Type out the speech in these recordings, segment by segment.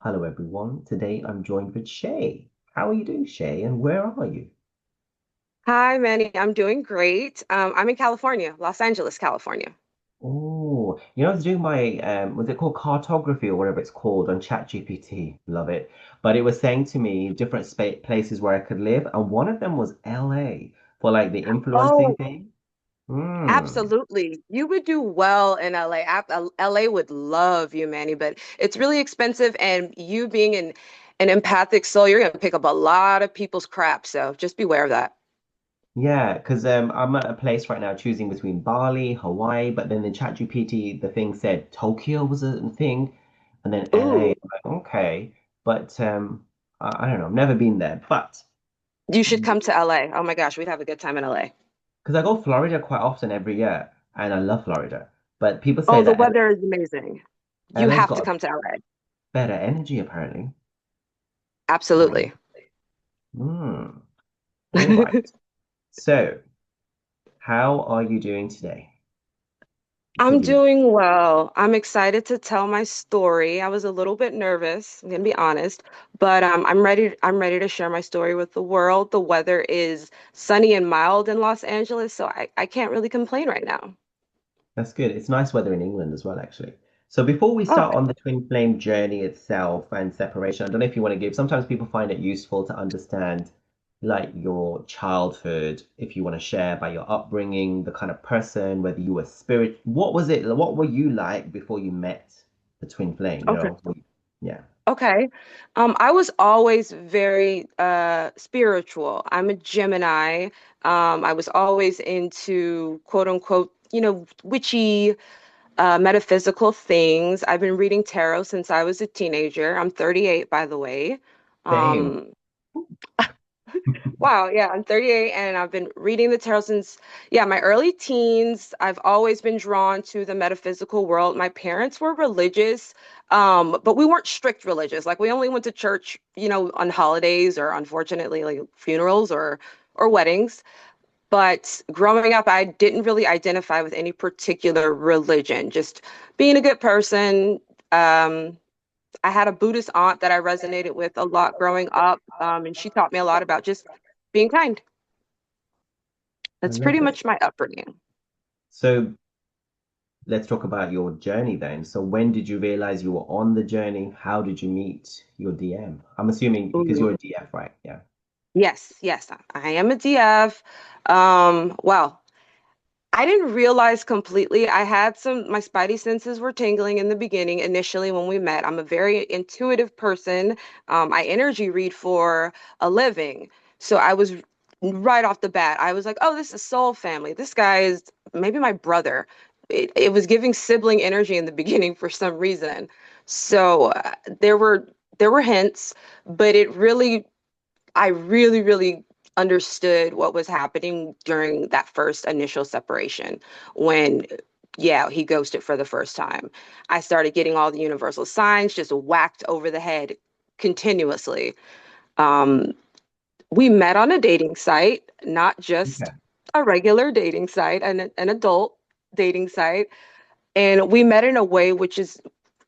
Hello, everyone. Today I'm joined with Shay. How are you doing, Shay, and where are you? Hi, Manny. I'm doing great. I'm in California, Los Angeles, California. Oh, I was doing my was it called cartography or whatever it's called on ChatGPT? Love it. But it was saying to me different spa places where I could live, and one of them was LA for like the influencing Oh, thing. Hmm. absolutely. You would do well in LA. LA would love you, Manny, but it's really expensive. And you being an empathic soul, you're going to pick up a lot of people's crap. So just beware of that. Yeah, because I'm at a place right now choosing between Bali, Hawaii, but then in ChatGPT the thing said Tokyo was a thing, and then LA. Ooh, I'm like, okay, but I don't know, I've never been there, but you should come to LA. Oh my gosh, we'd have a good time in LA. because I go Florida quite often every year, and I love Florida, but people say Oh, the that weather is amazing. You LA's have to got a come to LA. better energy apparently. Absolutely. Hmm. All right. So, how are you doing today? I'm Keeping doing well. I'm excited to tell my story. I was a little bit nervous, I'm gonna be honest, but I'm ready. I'm ready to share my story with the world. The weather is sunny and mild in Los Angeles, so I can't really complain right now. That's good. It's nice weather in England as well, actually. So before we Oh, start on the twin flame journey itself and separation, I don't know if you want to give, sometimes people find it useful to understand like your childhood, if you want to share about your upbringing, the kind of person, whether you were spirit, what was it, what were you like before you met the twin flame, okay. Yeah. Okay. I was always very spiritual. I'm a Gemini. I was always into quote unquote, witchy metaphysical things. I've been reading tarot since I was a teenager. I'm 38, by the way. Same. Um, wow, yeah, I'm 38 and I've been reading the tarot since, yeah, my early teens. I've always been drawn to the metaphysical world. My parents were religious, but we weren't strict religious. Like we only went to church, on holidays or unfortunately like funerals or weddings. But growing up, I didn't really identify with any particular religion, just being a good person. Um, I had a Buddhist aunt that I resonated with a lot growing up, and she taught me a lot about just being kind. I That's pretty love it. much my upbringing. So let's talk about your journey then. So when did you realize you were on the journey? How did you meet your DM? I'm assuming because Ooh. you're a DF, right? Yeah. Yes, yes, I am a DF. Well, I didn't realize completely. I had my spidey senses were tingling in the beginning initially when we met. I'm a very intuitive person. I energy read for a living. So I was right off the bat, I was like, oh, this is soul family. This guy is maybe my brother. It was giving sibling energy in the beginning for some reason. So there were hints, but I really understood what was happening during that first initial separation when, yeah, he ghosted for the first time. I started getting all the universal signs just whacked over the head continuously. Um, we met on a dating site, not just Okay. a regular dating site, an adult dating site. And we met in a way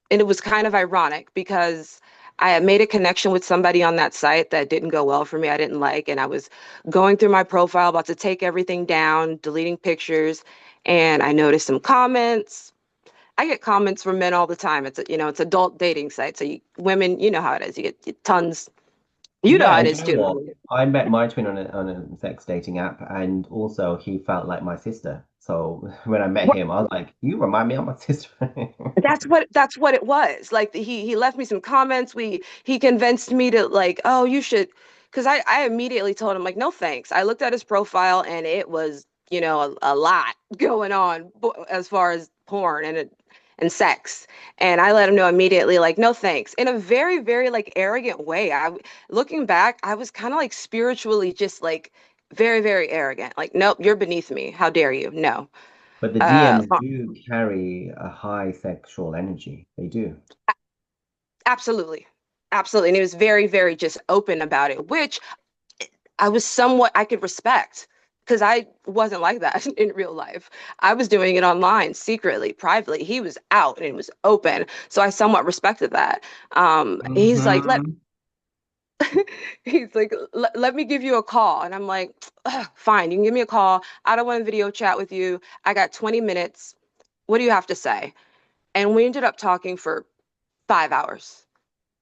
and it was kind of ironic because I had made a connection with somebody on that site that didn't go well for me. I didn't like, and I was going through my profile, about to take everything down, deleting pictures, and I noticed some comments. I get comments from men all the time. It's adult dating site, so women, you know how it is. You get tons. You know Yeah, how it and you is know what? too. I met my twin on a sex dating app, and also he felt like my sister. So when I met him, I was like, "You remind me of my sister." That's what it was. Like he left me some comments. He convinced me to like, oh, you should, because I immediately told him like, no thanks. I looked at his profile and it was, a lot going on as far as porn and sex. And I let him know immediately like, no thanks. In a very, very like arrogant way. Looking back, I was kind of like spiritually just like very, very arrogant. Like, nope, you're beneath me. How dare you? No. But the Uh, DMs do carry a high sexual energy. They do. Absolutely. Absolutely. And he was very, very just open about it, which I could respect. because I wasn't like that in real life. I was doing it online, secretly, privately. He was out and it was open. So I somewhat respected that. He's like, Hmm. let me give you a call. And I'm like, "Ugh, fine, you can give me a call. I don't want to video chat with you. I got 20 minutes. What do you have to say?" And we ended up talking for 5 hours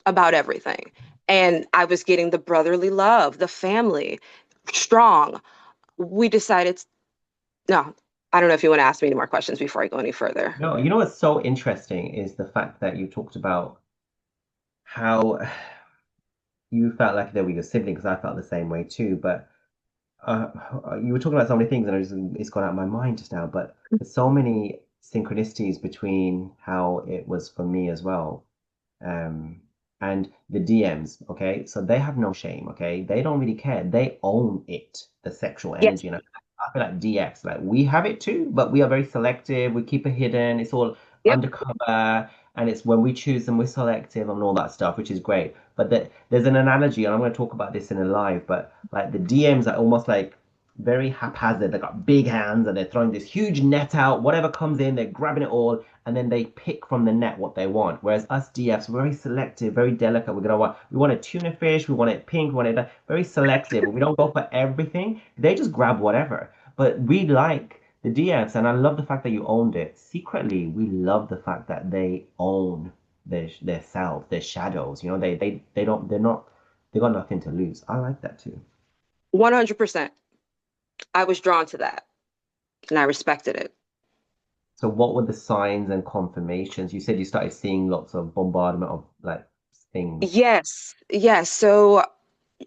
about everything. And I was getting the brotherly love, the family, strong. We decided, no, I don't know if you want to ask me any more questions before I go any further. No, you know what's so interesting is the fact that you talked about how you felt like they were your sibling, because I felt the same way too. But uh, you were talking about so many things, and it's gone out of my mind just now. But there's so many synchronicities between how it was for me as well. Um, and the DMs, okay, so they have no shame, okay, they don't really care, they own it, the sexual Yes. energy. And I feel like DX, like we have it too, but we are very selective, we keep it hidden, it's all Yep. undercover, and it's when we choose them, we're selective and all that stuff, which is great. But there's an analogy, and I'm going to talk about this in a live, but like the DMs are almost like very haphazard. They got big hands and they're throwing this huge net out. Whatever comes in, they're grabbing it all, and then they pick from the net what they want. Whereas us DFs, we're very selective, very delicate. We want a tuna fish, we want it pink, we want it very selective. We don't go for everything. They just grab whatever. But we like the DFs, and I love the fact that you owned it. Secretly, we love the fact that they own their self, their shadows. You know, they don't they're not they got nothing to lose. I like that too. 100%. I was drawn to that and I respected it. So what were the signs and confirmations? You said you started seeing lots of bombardment of like things. Yes. Yes. So,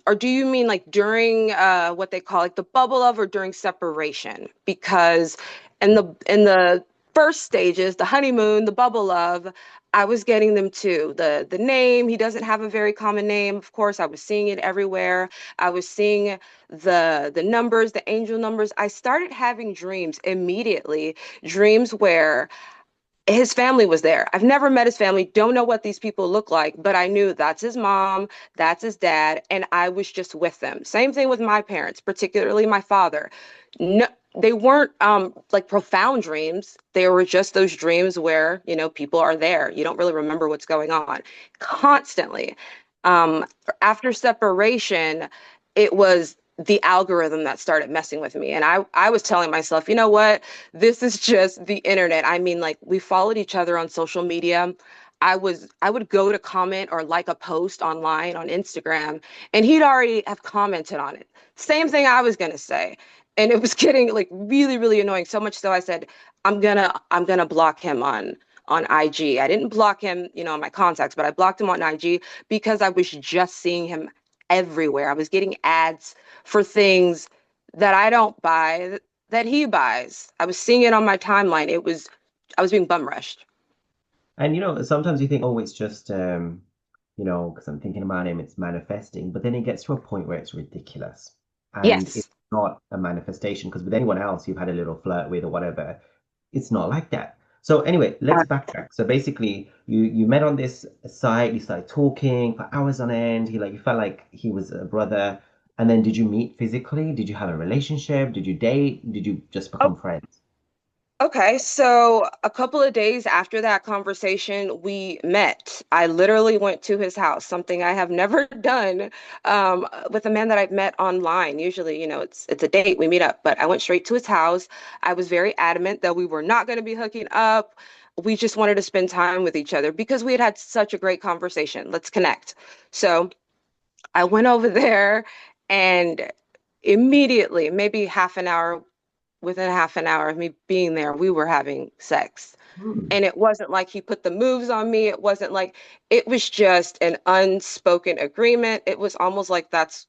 or do you mean like during what they call like the bubble of or during separation? Because in the first stages, the honeymoon, the bubble of, I was getting them too. The name, he doesn't have a very common name. Of course, I was seeing it everywhere. I was seeing the numbers, the angel numbers. I started having dreams immediately, dreams where his family was there. I've never met his family, don't know what these people look like, but I knew that's his mom, that's his dad, and I was just with them. Same thing with my parents, particularly my father. No, they weren't like profound dreams. They were just those dreams where, people are there. You don't really remember what's going on constantly. Um, After separation, it was the algorithm that started messing with me. And I was telling myself, you know what? This is just the internet. I mean, like we followed each other on social media. I would go to comment or like a post online on Instagram, and he'd already have commented on it. Same thing I was gonna say. And it was getting like really, really annoying. So much so I said, I'm gonna block him on IG. I didn't block him, on my contacts, but I blocked him on IG because I was just seeing him everywhere. I was getting ads for things that I don't buy that he buys. I was seeing it on my timeline. I was being bum rushed. And sometimes you think, oh, it's just because I'm thinking about him, it's manifesting. But then it gets to a point where it's ridiculous. And it's Yes. not a manifestation, because with anyone else you've had a little flirt with or whatever, it's not like that. So anyway, let's backtrack. So basically, you met on this site, you started talking for hours on end. You felt like he was a brother. And then did you meet physically? Did you have a relationship? Did you date? Did you just Oh, become friends? okay. So a couple of days after that conversation, we met. I literally went to his house, something I have never done with a man that I've met online. Usually, it's a date, we meet up, but I went straight to his house. I was very adamant that we were not going to be hooking up. We just wanted to spend time with each other because we had had such a great conversation. Let's connect. So I went over there and immediately, maybe within half an hour of me being there, we were having sex. Hmm. And it wasn't like he put the moves on me. It was just an unspoken agreement. It was almost like that's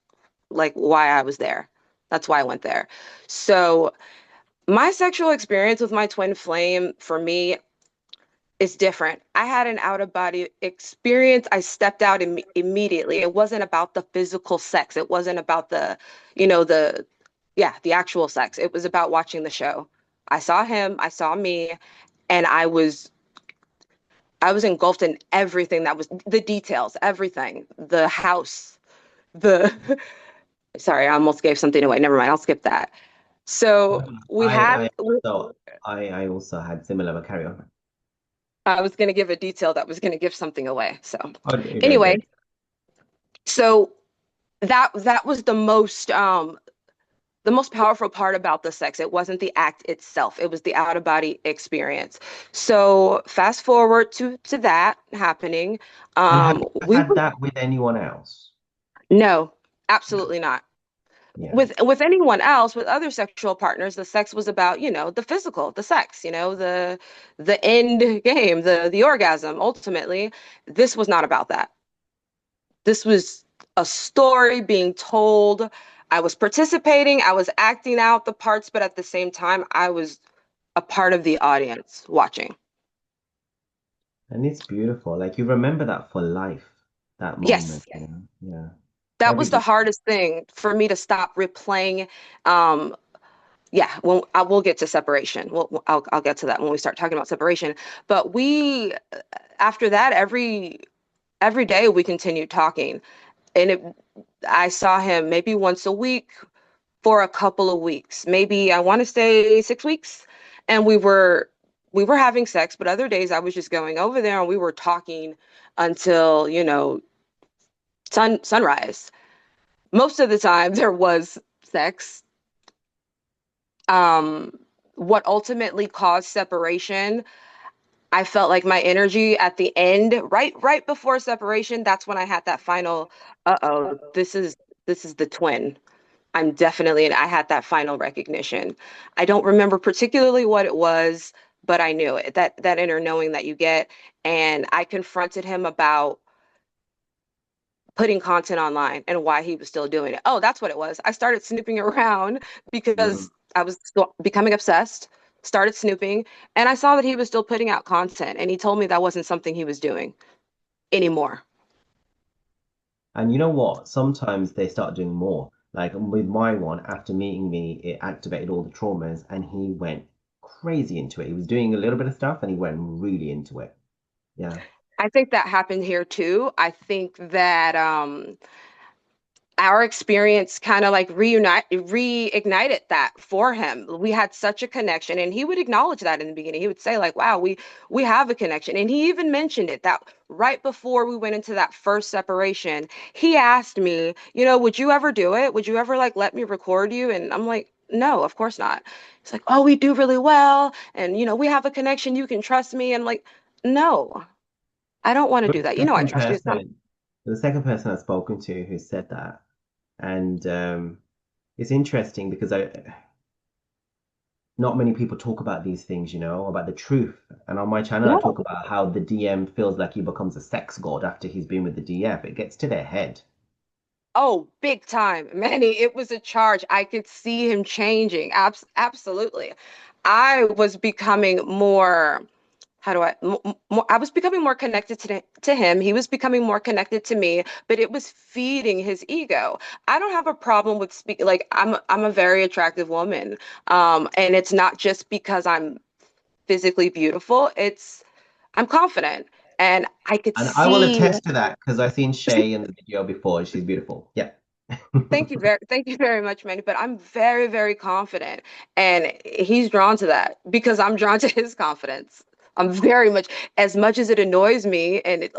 like why I was there. That's why I went there. So my sexual experience with my twin flame for me is different. I had an out of body experience. I stepped out immediately. It wasn't about the physical sex. It wasn't about the actual sex. It was about watching the show. I saw him, I saw me, and I was engulfed in everything that was the details, everything, the house, the sorry, I almost gave something away. Never mind, I'll skip that. So we had, I also I also had similar, but carry on. I was going to give a detail that was going to give something away. So Oh, good, good, anyway, good. so that was the most powerful part about the sex. It wasn't the act itself. It was the out of body experience. So fast forward to that happening. And have you We had were that with anyone else? no, absolutely not. Yeah. With anyone else, with other sexual partners, the sex was about, the physical, the sex, the end game, the orgasm ultimately. This was not about that. This was a story being told. I was participating, I was acting out the parts, but at the same time, I was a part of the audience watching. And it's beautiful. Like you remember that for life, that moment, Yes, you know? Yeah. that was the Every hardest thing for me to stop replaying. Um, yeah, when I will get to separation. I'll get to that when we start talking about separation. But after that, every day we continued talking, and I saw him maybe once a week for a couple of weeks, maybe I want to say 6 weeks, and we were having sex. But other days I was just going over there and we were talking until sunrise. Most of the time there was sex. Um, what ultimately caused separation, I felt like my energy at the end, right before separation, that's when I had that final, uh-oh, this is the twin. I had that final recognition. I don't remember particularly what it was, but I knew it, that inner knowing that you get. And I confronted him about putting content online and why he was still doing it. Oh, that's what it was. I started snooping around mm. because I was still becoming obsessed, started snooping, and I saw that he was still putting out content. And he told me that wasn't something he was doing anymore. And you know what? Sometimes they start doing more. Like with my one, after meeting me, it activated all the traumas and he went crazy into it. He was doing a little bit of stuff and he went really into it. Yeah. I think that happened here too. I think that our experience kind of like reignited that for him. We had such a connection, and he would acknowledge that in the beginning. He would say like, wow, we have a connection. And he even mentioned it that right before we went into that first separation, he asked me, would you ever do it? Would you ever like let me record you? And I'm like, no, of course not. He's like, oh, we do really well, and we have a connection, you can trust me. And like, no, I don't want to You're do that. the I second trust you. It's not. person, you're the second person I've spoken to who said that. And it's interesting because not many people talk about these things, you know, about the truth. And on my channel, I No. talk about how the DM feels like he becomes a sex god after he's been with the DF. It gets to their head. Oh, big time, Manny. It was a charge. I could see him changing. Absolutely. I was becoming more, how do I, more, I was becoming more connected to him. He was becoming more connected to me, but it was feeding his ego. I don't have a problem with speaking, like I'm a very attractive woman. And it's not just because I'm physically beautiful. I'm confident, and I could And I will see. attest to that because I've seen Shay in the video before. She's beautiful. Yeah. Thank you very much, Manny. But I'm very, very confident, and he's drawn to that because I'm drawn to his confidence. I'm very much as it annoys me, and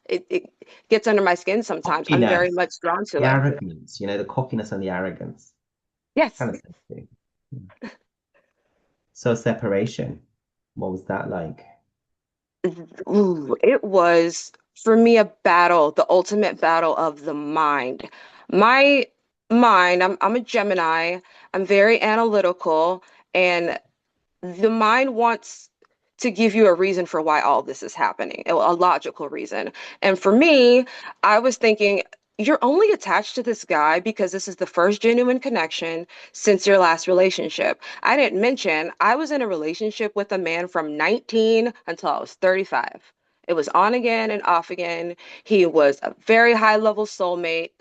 it gets under my skin sometimes. I'm very Cockiness, much drawn the to it. arrogance, you know, the cockiness and the arrogance. Yes. Kind of same thing. So separation, what was that like? Ooh, it was for me a battle, the ultimate battle of the mind. My mind, I'm a Gemini. I'm very analytical, and the mind wants to give you a reason for why all this is happening, a logical reason. And for me, I was thinking, you're only attached to this guy because this is the first genuine connection since your last relationship. I didn't mention I was in a relationship with a man from 19 until I was 35. It was on again and off again. He was a very high level soulmate.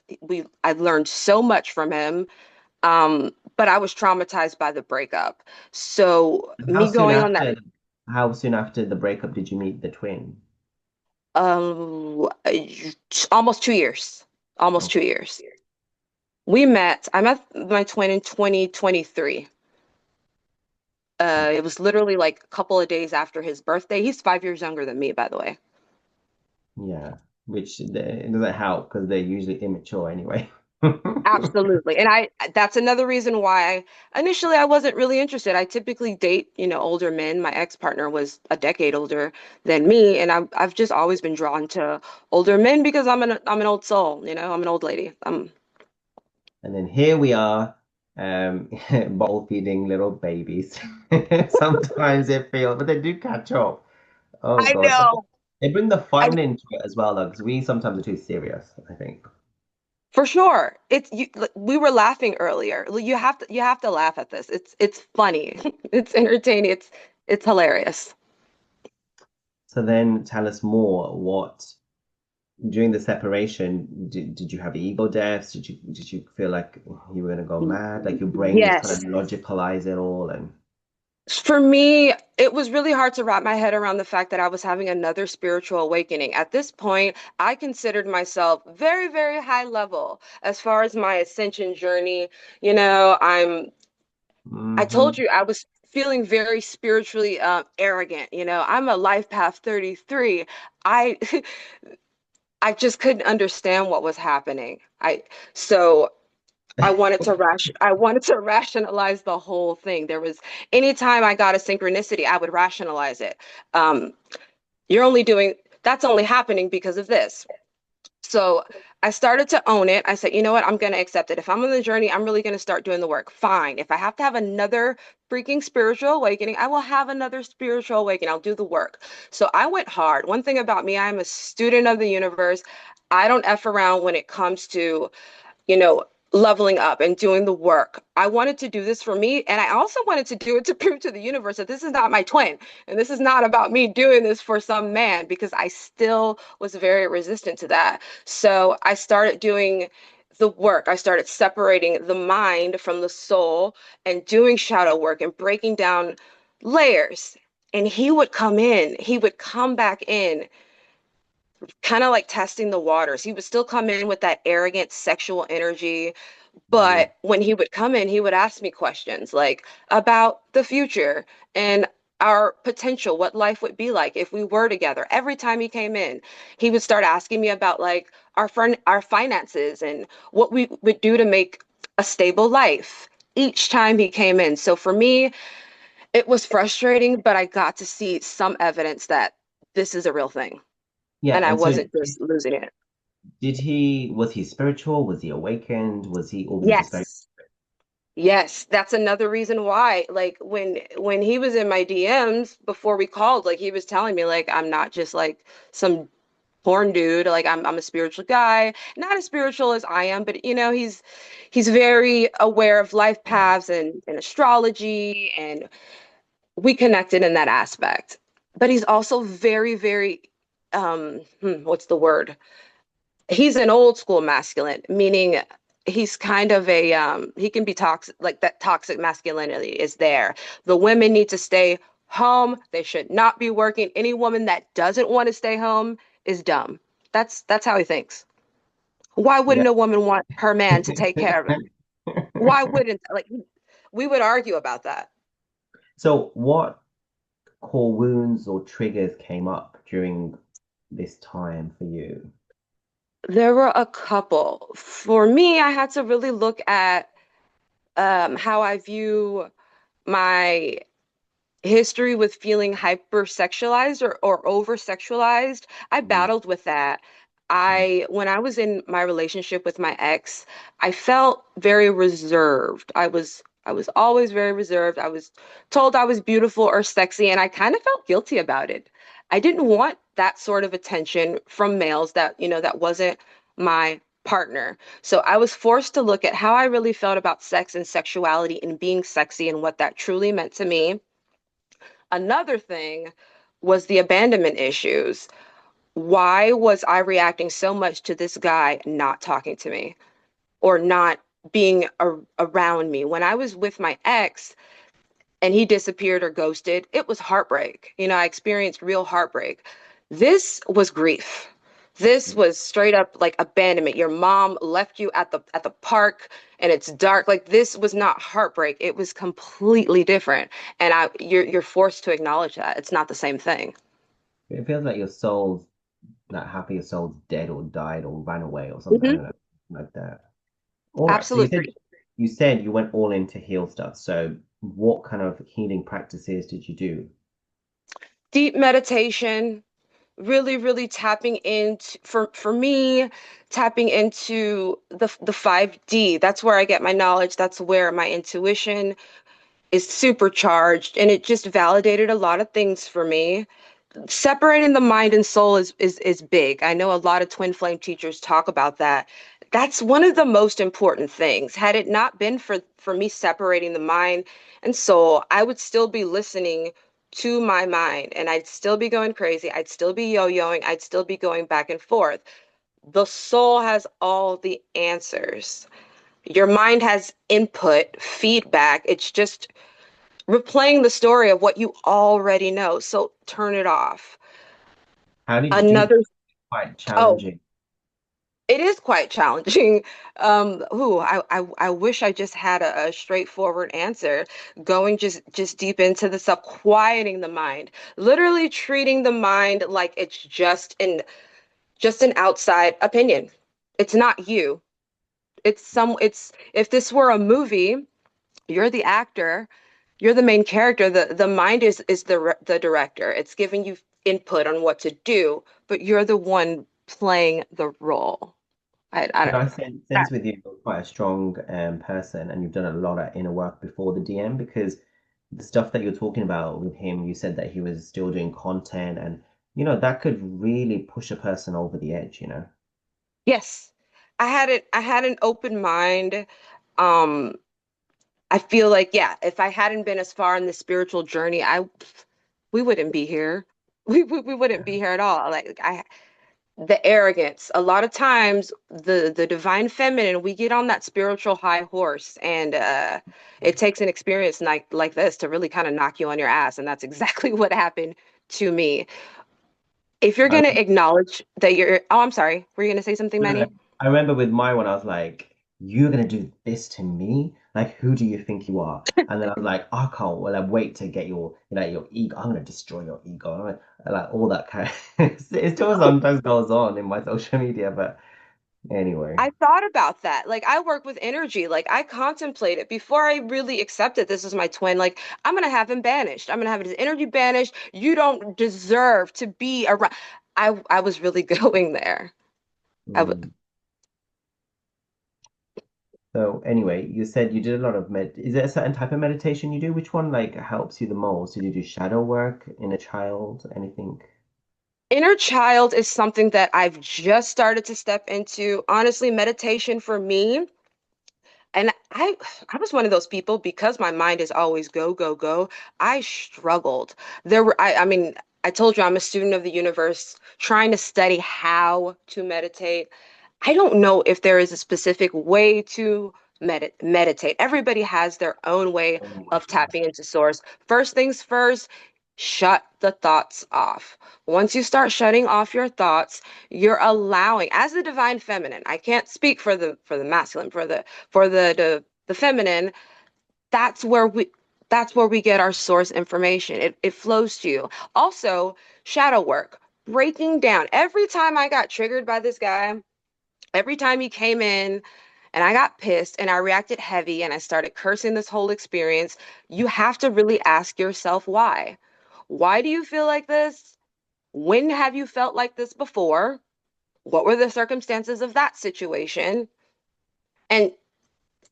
I learned so much from him, but I was traumatized by the breakup. So And me going on that, how soon after the breakup did you meet the twin? um, almost 2 years, almost Okay. 2 years. I met my twin in 2023. It was literally like a couple of days after his birthday. He's 5 years younger than me, by the way. Yeah, which it doesn't help because they're usually immature anyway. Absolutely. And that's another reason why initially I wasn't really interested. I typically date, older men. My ex-partner was a decade older than me, and I've just always been drawn to older men because I'm an old soul, I'm an old lady. And then here we are, bottle feeding little babies. Sometimes it feels, but they do catch up. Oh I God. But know. they bring the I fun into it as well, though, because we sometimes are too serious, I think. For sure. We were laughing earlier. You have to laugh at this. It's funny. It's entertaining. It's hilarious. So then tell us more. What during the separation, did you have ego deaths? Did you feel like you were gonna go mad? Like your brain was kind of Yes. logicalize it all and For me, it was really hard to wrap my head around the fact that I was having another spiritual awakening. At this point, I considered myself very, very high level as far as my ascension journey. You know, I told hmm you I was feeling very spiritually arrogant. I'm a life path 33. I I just couldn't understand what was happening. So I wanted to rationalize the whole thing. Anytime I got a synchronicity, I would rationalize it. Um, you're only doing That's only happening because of this. So I started to own it. I said, you know what? I'm going to accept it. If I'm on the journey, I'm really going to start doing the work. Fine. If I have to have another freaking spiritual awakening, I will have another spiritual awakening. I'll do the work. So I went hard. One thing about me, I'm a student of the universe. I don't F around when it comes to you know, leveling up and doing the work. I wanted to do this for me, and I also wanted to do it to prove to the universe that this is not my twin, and this is not about me doing this for some man, because I still was very resistant to that. So I started doing the work. I started separating the mind from the soul and doing shadow work and breaking down layers. And he would come back in kind of like testing the waters. He would still come in with that arrogant sexual energy, yeah. but when he would come in, he would ask me questions like about the future and our potential, what life would be like if we were together. Every time he came in, he would start asking me about like our finances and what we would do to make a stable life each time he came in. So for me, it was frustrating, but I got to see some evidence that this is a real thing Yeah, and I and so wasn't just losing it. was he spiritual? Was he awakened? Was he just very Yes. Yes, that's another reason why. Like when he was in my DMs before we called, like he was telling me like I'm not just like some porn dude. Like I'm a spiritual guy, not as spiritual as I am, but he's very aware of life paths and astrology, and we connected in that aspect. But he's also very, very what's the word? He's an old school masculine, meaning he's kind of he can be toxic, like that toxic masculinity is there. The women need to stay home. They should not be working. Any woman that doesn't want to stay home is dumb. That's how he thinks. Why yeah. wouldn't a woman want her man to take care of her? Why wouldn't like we would argue about that. So what core wounds or triggers came up during this time for you? There were a couple. For me, I had to really look at how I view my history with feeling hypersexualized or over sexualized. I Mm, battled with that. mm, When I was in my relationship with my ex, I felt very reserved. I was always very reserved. I was told I was beautiful or sexy, and I kind of felt guilty about it. I didn't want that sort of attention from males that wasn't my partner. So I was forced to look at how I really felt about sex and sexuality and being sexy and what that truly meant to me. Another thing was the abandonment issues. Why was I reacting so much to this guy not talking to me or not being around me? When I was with my ex and he disappeared or ghosted, it was heartbreak. I experienced real heartbreak. This was grief. This was straight up like abandonment. Your mom left you at the park and it's dark. Like this was not heartbreak. It was completely different. And you're forced to acknowledge that. It's not the same thing. It feels like your soul's like half of your soul's dead or died or ran away or something. I Hmm. don't know, like that. All right. So Absolutely. you said you went all in to heal stuff. So what kind of healing practices did you do? Deep meditation, really, really tapping into for me, tapping into the 5D. That's where I get my knowledge. That's where my intuition is supercharged. And it just validated a lot of things for me. Separating the mind and soul is big. I know a lot of twin flame teachers talk about that. That's one of the most important things. Had it not been for me separating the mind and soul, I would still be listening to my mind and I'd still be going crazy. I'd still be yo-yoing. I'd still be going back and forth. The soul has all the answers. Your mind has input, feedback. It's just replaying the story of what you already know. So turn it off. How did you do that? Another, Quite oh, challenging. it is quite challenging. I wish I just had a straightforward answer. Going just deep into the self, quieting the mind, literally treating the mind like it's just an outside opinion. It's not you. It's if this were a movie, you're the actor, you're the main character. The mind is the director. It's giving you input on what to do, but you're the one playing the role. I But don't. I sense with you, you're quite a strong person, and you've done a lot of inner work before the DM because the stuff that you're talking about with him, you said that he was still doing content, and that could really push a person over the edge. Yes, I had an open mind. Um, I feel like, yeah, if I hadn't been as far in the spiritual journey, we wouldn't be here. We wouldn't be here at all. Like the arrogance. A lot of times the divine feminine, we get on that spiritual high horse and it takes an experience like this to really kind of knock you on your ass. And that's exactly what happened to me. If you're I gonna acknowledge that you're, oh, I'm sorry, were you gonna say something, No, no. Manny? I remember with my one, I was like, "You're gonna do this to me? Like, who do you think you are?" And then I was like, "I can't well, I wait to get your ego. I'm gonna destroy your ego." Like all that kind of it still sometimes goes on in my social media, but anyway. I thought about that. Like I work with energy. Like I contemplate it before I really accepted this is my twin. Like I'm gonna have him banished. I'm gonna have his energy banished. You don't deserve to be around. I was really going there. I w Mm. So anyway, you said you did a lot of Is there a certain type of meditation you do? Which one like helps you the most? Did you do shadow work, inner child, anything? Inner child is something that I've just started to step into. Honestly, meditation for me. And I was one of those people because my mind is always go, go, go. I struggled. I mean, I told you I'm a student of the universe trying to study how to meditate. I don't know if there is a specific way to meditate. Everybody has their own way of Anyway, tapping into source. First things first, shut the thoughts off. Once you start shutting off your thoughts, you're allowing, as the divine feminine, I can't speak for the masculine, for the feminine, that's where we that's where we get our source information. It flows to you. Also, shadow work, breaking down. Every time I got triggered by this guy, every time he came in and I got pissed and I reacted heavy and I started cursing this whole experience, you have to really ask yourself why. Why do you feel like this? When have you felt like this before? What were the circumstances of that situation? And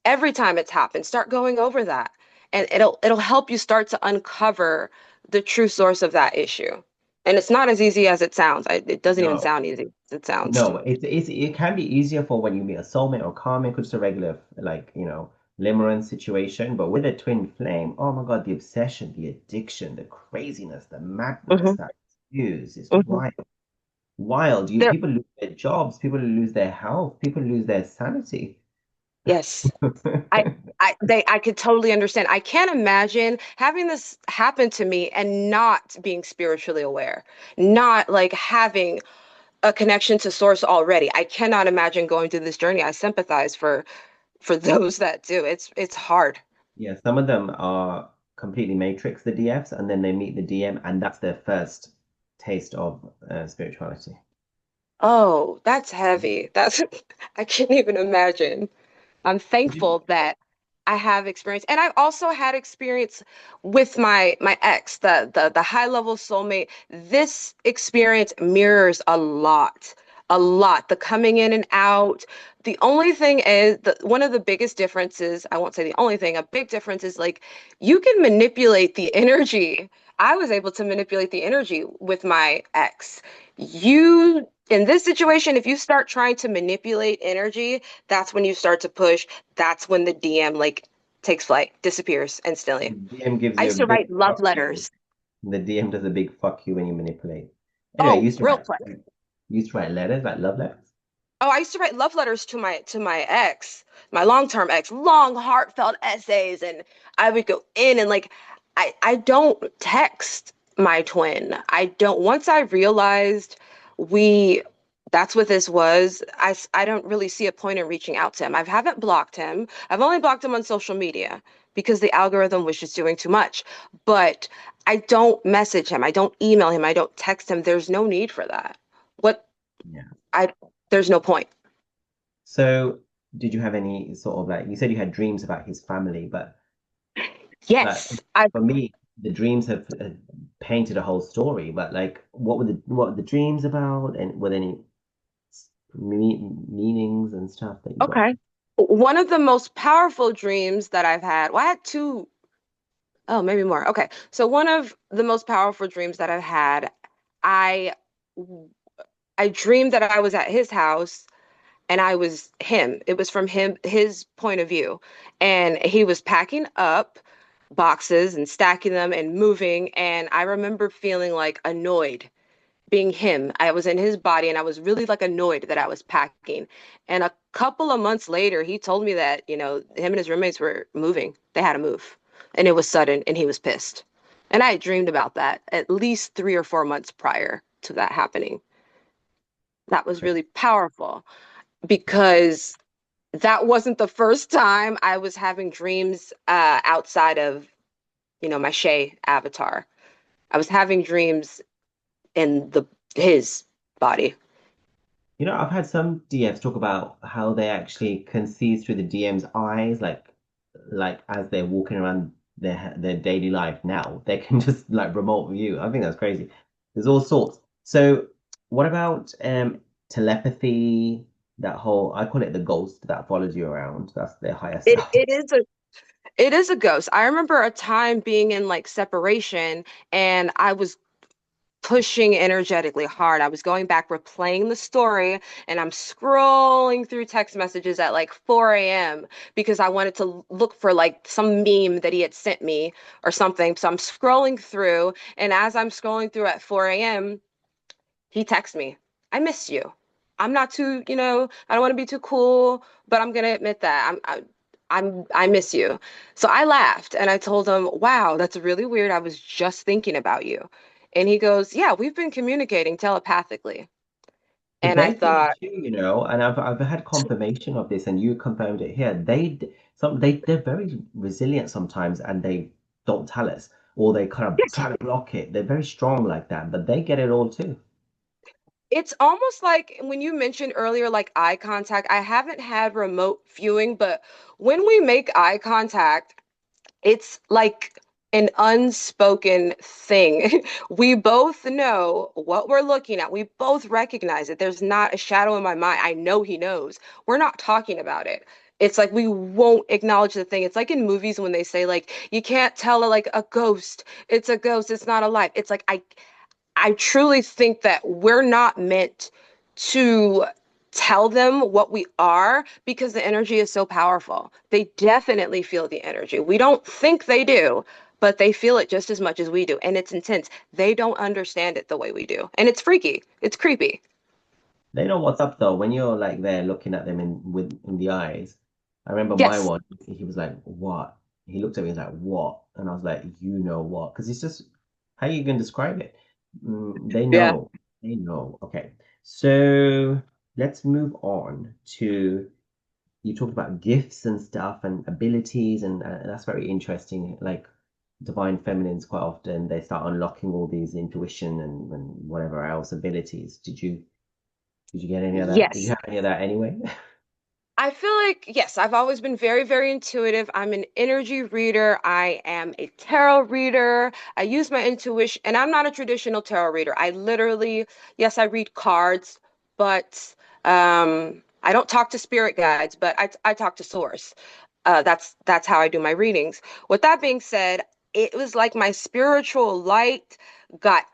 every time it's happened, start going over that. And it'll help you start to uncover the true source of that issue. And it's not as easy as it sounds. It doesn't even no. sound easy as it sounds. No, it can be easier for when you meet a soulmate or karmic or just a regular like limerence situation. But with a twin flame, oh my God, the obsession, the addiction, the craziness, the madness Hmm. that is Hmm. wild. Wild. There, People lose their jobs, people lose their health, people lose their sanity. yes. I could totally understand. I can't imagine having this happen to me and not being spiritually aware, not like having a connection to source already. I cannot imagine going through this journey. I sympathize for those that do. It's hard. Yeah, some of them are completely matrix, the DFs, and then they meet the DM, and that's their first taste of spirituality. Oh, that's heavy. That's I can't even imagine. I'm Would you? thankful that I have experience, and I've also had experience with my ex, the high level soulmate. This experience mirrors a lot. The coming in and out. The only thing is that one of the biggest differences, I won't say the only thing, a big difference is like you can manipulate the energy. I was able to manipulate the energy with my ex. You, in this situation, if you start trying to manipulate energy, that's when you start to push. That's when the DM like takes flight, disappears instantly. DM gives I you a used to big write love fuck you. letters. The DM does a big fuck you when you manipulate. Anyway, Oh, real quick. you used to write letters, like love letters. Oh, I used to write love letters to my ex, my long-term ex, long, heartfelt essays, and I would go in and like I don't text my twin. I don't once I realized we that's what this was, I don't really see a point in reaching out to him. I haven't blocked him. I've only blocked him on social media because the algorithm was just doing too much. But I don't message him. I don't email him. I don't text him. There's no need for that. What Yeah. I there's no point. So, did you have any sort of like you said you had dreams about his family, but like Yes, I for me, the dreams have painted a whole story. But like, what were the dreams about, and were there any meanings and stuff that you got? okay. One of the most powerful dreams that I've had, well, I had two, oh, maybe more. Okay. So one of the most powerful dreams that I've had, I I dreamed that I was at his house and I was him. It was from his point of view. And he was packing up boxes and stacking them and moving. And I remember feeling like annoyed being him. I was in his body and I was really like annoyed that I was packing. And a couple of months later, he told me that, you know, him and his roommates were moving. They had to move. And it was sudden and he was pissed. And I had dreamed about that at least 3 or 4 months prior to that happening. That was really powerful because that wasn't the first time I was having dreams outside of, you know, my Shay avatar. I was having dreams in the his body. You know, I've had some DMs talk about how they actually can see through the DM's eyes, like as they're walking around their daily life now, they can just like remote view. I think that's crazy. There's all sorts. So, what about telepathy? That whole I call it the ghost that follows you around. That's their higher It self. it is a it is a ghost. I remember a time being in like separation and I was pushing energetically hard. I was going back, replaying the story, and I'm scrolling through text messages at like 4 a.m. because I wanted to look for like some meme that he had sent me or something. So I'm scrolling through, and as I'm scrolling through at 4 a.m., he texts me, I miss you. I'm not too, you know, I don't want to be too cool, but I'm gonna admit that I miss you. So I laughed and I told him, wow, that's really weird. I was just thinking about you. And he goes, yeah, we've been communicating telepathically. Because And I they think thought, too, you know, and I've had confirmation of this, and you confirmed it here. They're very resilient sometimes, and they don't tell us, or they kind of yes, try to block it. They're very strong like that, but they get it all too. it's almost like when you mentioned earlier, like eye contact. I haven't had remote viewing, but when we make eye contact, it's like an unspoken thing. We both know what we're looking at. We both recognize it. There's not a shadow in my mind. I know he knows. We're not talking about it. It's like we won't acknowledge the thing. It's like in movies when they say like you can't tell like a ghost. It's a ghost. It's not alive. It's like I truly think that we're not meant to tell them what we are because the energy is so powerful. They definitely feel the energy. We don't think they do, but they feel it just as much as we do. And it's intense. They don't understand it the way we do. And it's freaky. It's creepy. They know what's up though. When you're like there looking at them in the eyes, I remember my Yes. one. He was like, "What?" He looked at me and was like, "What?" And I was like, "You know what?" Because it's just how you can describe it. They Yeah. know. I know. Okay. So let's move on to you talked about gifts and stuff and abilities, and that's very interesting. Like divine feminines, quite often they start unlocking all these intuition and whatever else abilities. Did you get any of that? Did you Yes. have any of that anyway? I feel like, yes, I've always been very, very intuitive. I'm an energy reader. I am a tarot reader. I use my intuition, and I'm not a traditional tarot reader. I literally, yes, I read cards, but I don't talk to spirit guides, but I talk to source. That's how I do my readings. With that being said, it was like my spiritual light got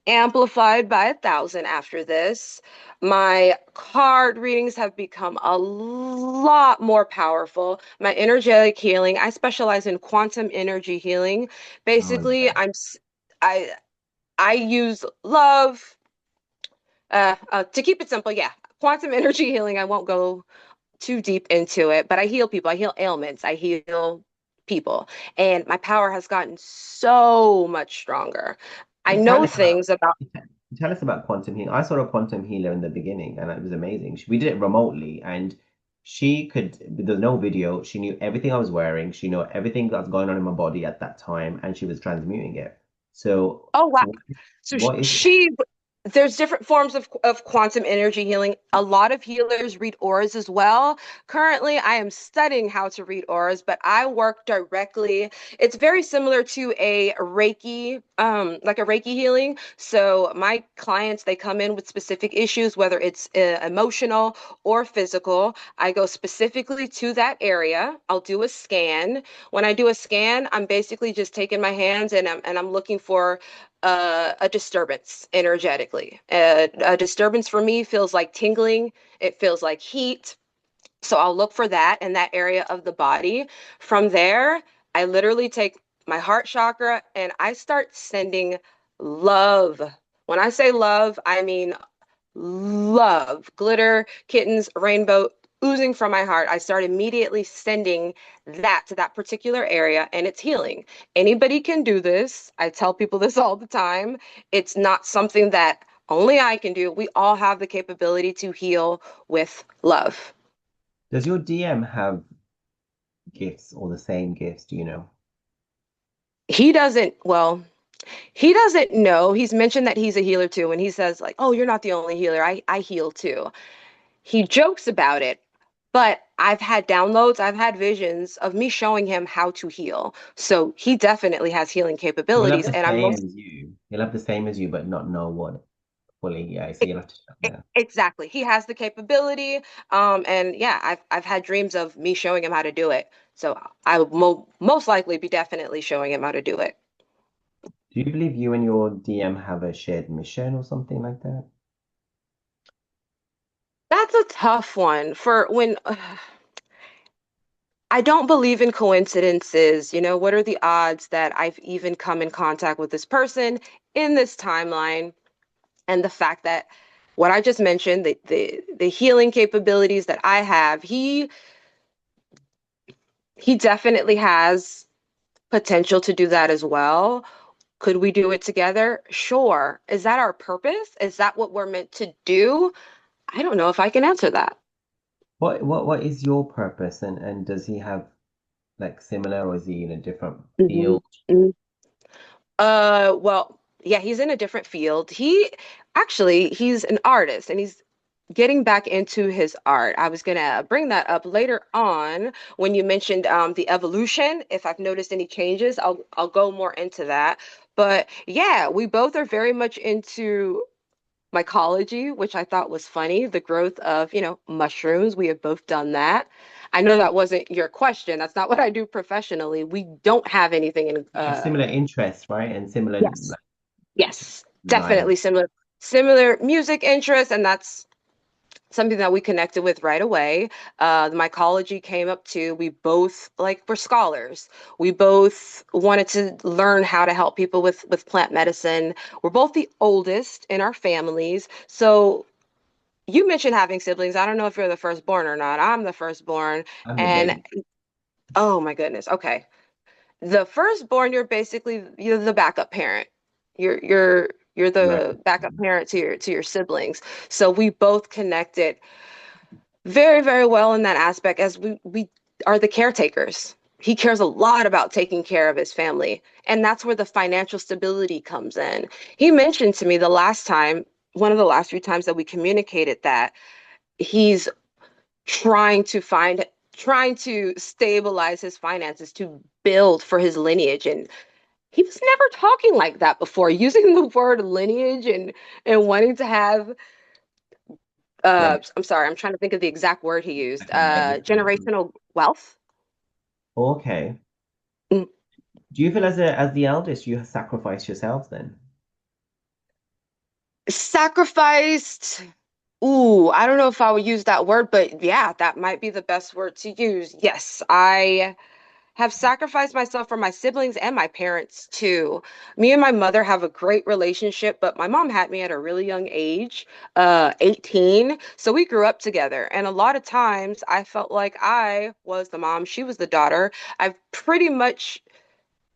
amplified by 1,000 after this. My card readings have become a lot more powerful. My energetic healing, I specialize in quantum energy healing. Oh, Basically, yeah. I I use love. To keep it simple, yeah, quantum energy healing. I won't go too deep into it, but I heal people. I heal ailments. I heal people. And my power has gotten so much stronger. I Well, tell know us about things about, tell us about quantum healing. I saw a quantum healer in the beginning, and it was amazing. We did it remotely, and she could. There's no video. She knew everything I was wearing. She knew everything that's going on in my body at that time, and she was transmuting it. So, oh, wow. so So what is it? she, there's different forms of quantum energy healing. A lot of healers read auras as well. Currently, I am studying how to read auras, but I work directly. It's very similar to a Reiki, like a Reiki healing. So my clients, they come in with specific issues, whether it's emotional or physical. I go specifically to that area. I'll do a scan. When I do a scan, I'm basically just taking my hands and I'm looking for a disturbance energetically. A disturbance for me feels like tingling, it feels like heat. So I'll look for that in that area of the body. From there, I literally take my heart chakra and I start sending love. When I say love, I mean love, glitter, kittens, rainbow oozing from my heart. I start immediately sending that to that particular area and it's healing. Anybody can do this. I tell people this all the time. It's not something that only I can do. We all have the capability to heal with love. Does your DM have gifts or the same gifts? Do you know? He doesn't, well, he doesn't know. He's mentioned that he's a healer too. And he says, like, oh, you're not the only healer. I heal too. He jokes about it, but I've had downloads, I've had visions of me showing him how to heal. So he definitely has healing So we'll have capabilities. the And I'm same most as you. He'll have the same as you, but not know what fully. Yeah. So you'll have to. Yeah. exactly. He has the capability. And yeah, I've had dreams of me showing him how to do it. So I will most likely be definitely showing him how to do it. Do you believe you and your DM have a shared mission or something like that? That's a tough one for when I don't believe in coincidences. You know, what are the odds that I've even come in contact with this person in this timeline? And the fact that what I just mentioned, the healing capabilities that I have, he definitely has potential to do that as well. Could we do it together? Sure. Is that our purpose? Is that what we're meant to do? I don't know if I can answer that. What is your purpose and does he have like similar or is he in a different Mhm. field? Mm. Well, yeah, he's in a different field. He's an artist and he's getting back into his art. I was gonna bring that up later on when you mentioned the evolution. If I've noticed any changes, I'll go more into that. But yeah, we both are very much into mycology, which I thought was funny, the growth of, mushrooms. We have both done that. I know that wasn't your question. That's not what I do professionally. We don't have anything in You have similar interests, right? And similar yes. like Yes, line. definitely similar music interests, and that's something that we connected with right away. The mycology came up too. We both like were scholars. We both wanted to learn how to help people with plant medicine. We're both the oldest in our families, so you mentioned having siblings. I don't know if you're the firstborn or not. I'm the firstborn, I'm the and baby. oh my goodness. Okay, the firstborn, you're basically the backup parent. You're You're Right. the backup parent to your siblings. So we both connected very, very well in that aspect as we are the caretakers. He cares a lot about taking care of his family, and that's where the financial stability comes in. He mentioned to me the last time, one of the last few times that we communicated, that he's trying to trying to stabilize his finances to build for his lineage. And he was never talking like that before, using the word lineage and wanting to have Like I'm sorry, I'm trying to think of the exact word he used. legacy. Generational wealth. Okay. Mm. Do you feel as the eldest you sacrifice yourselves then? Sacrificed. Ooh, I don't know if I would use that word, but yeah, that might be the best word to use. Yes, I have sacrificed myself for my siblings and my parents too. Me and my mother have a great relationship, but my mom had me at a really young age, 18. So we grew up together. And a lot of times I felt like I was the mom, she was the daughter. I pretty much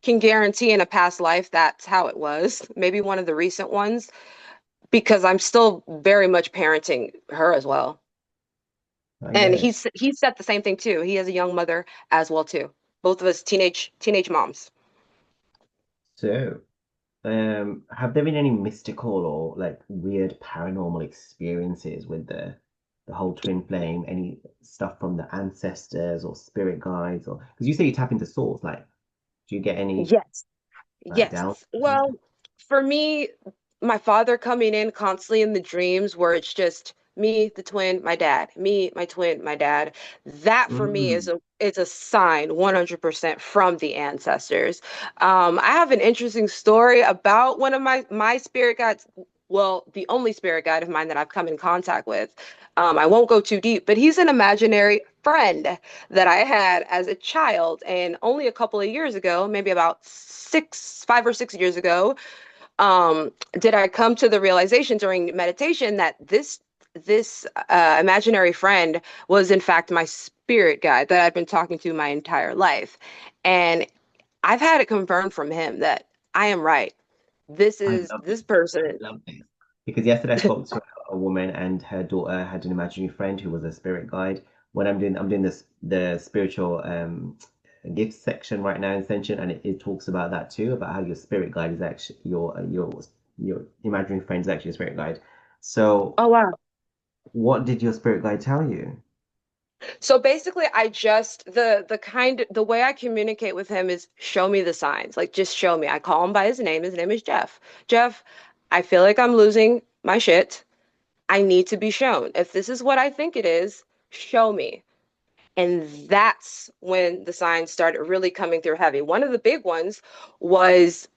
can guarantee in a past life that's how it was, maybe one of the recent ones, because I'm still very much parenting her as well. I get And it. he's said the same thing too. He has a young mother as well too. Both of us teenage moms. So, have there been any mystical or like weird paranormal experiences with the whole twin flame? Any stuff from the ancestors or spirit guides, or because you say you tap into souls, like do you get any Yes. like down? Yes. Well, for me, my father coming in constantly in the dreams where it's just me, the twin, my dad, me, my twin, my dad. That for me Mm, is a sign 100% from the ancestors. I have an interesting story about one of my spirit guides. Well, the only spirit guide of mine that I've come in contact with. I won't go too deep, but he's an imaginary friend that I had as a child. And only a couple of years ago, maybe about 5 or 6 years ago, did I come to the realization during meditation that this imaginary friend was in fact my spirit guide that I've been talking to my entire life. And I've had it confirmed from him that I am right. This I is love this this. person. I love this. Because yesterday I spoke to a woman and her daughter had an imaginary friend who was a spirit guide. When I'm doing this the spiritual gift section right now in Ascension, and it talks about that too, about how your spirit guide is actually your imaginary friend is actually a spirit guide. So Oh wow. what did your spirit guide tell you? So basically, I just the way I communicate with him is show me the signs. Like just show me. I call him by his name. His name is Jeff. Jeff, I feel like I'm losing my shit. I need to be shown. If this is what I think it is, show me. And that's when the signs started really coming through heavy. One of the big ones was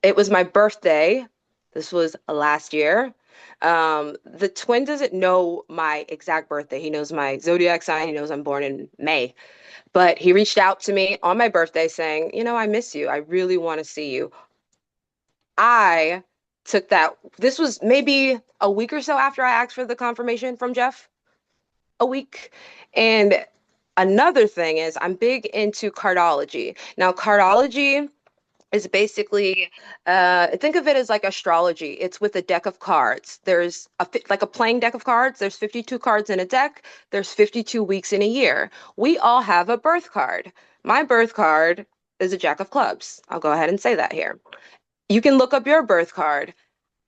it was my birthday. This was last year. The twin doesn't know my exact birthday. He knows my zodiac sign. He knows I'm born in May. But he reached out to me on my birthday saying, I miss you. I really want to see you. I took that. This was maybe a week or so after I asked for the confirmation from Jeff, a week. And another thing is, I'm big into cardology. Now, cardology is basically think of it as like astrology. It's with a deck of cards. There's like a playing deck of cards. There's 52 cards in a deck. There's 52 weeks in a year. We all have a birth card. My birth card is a jack of clubs. I'll go ahead and say that here. You can look up your birth card.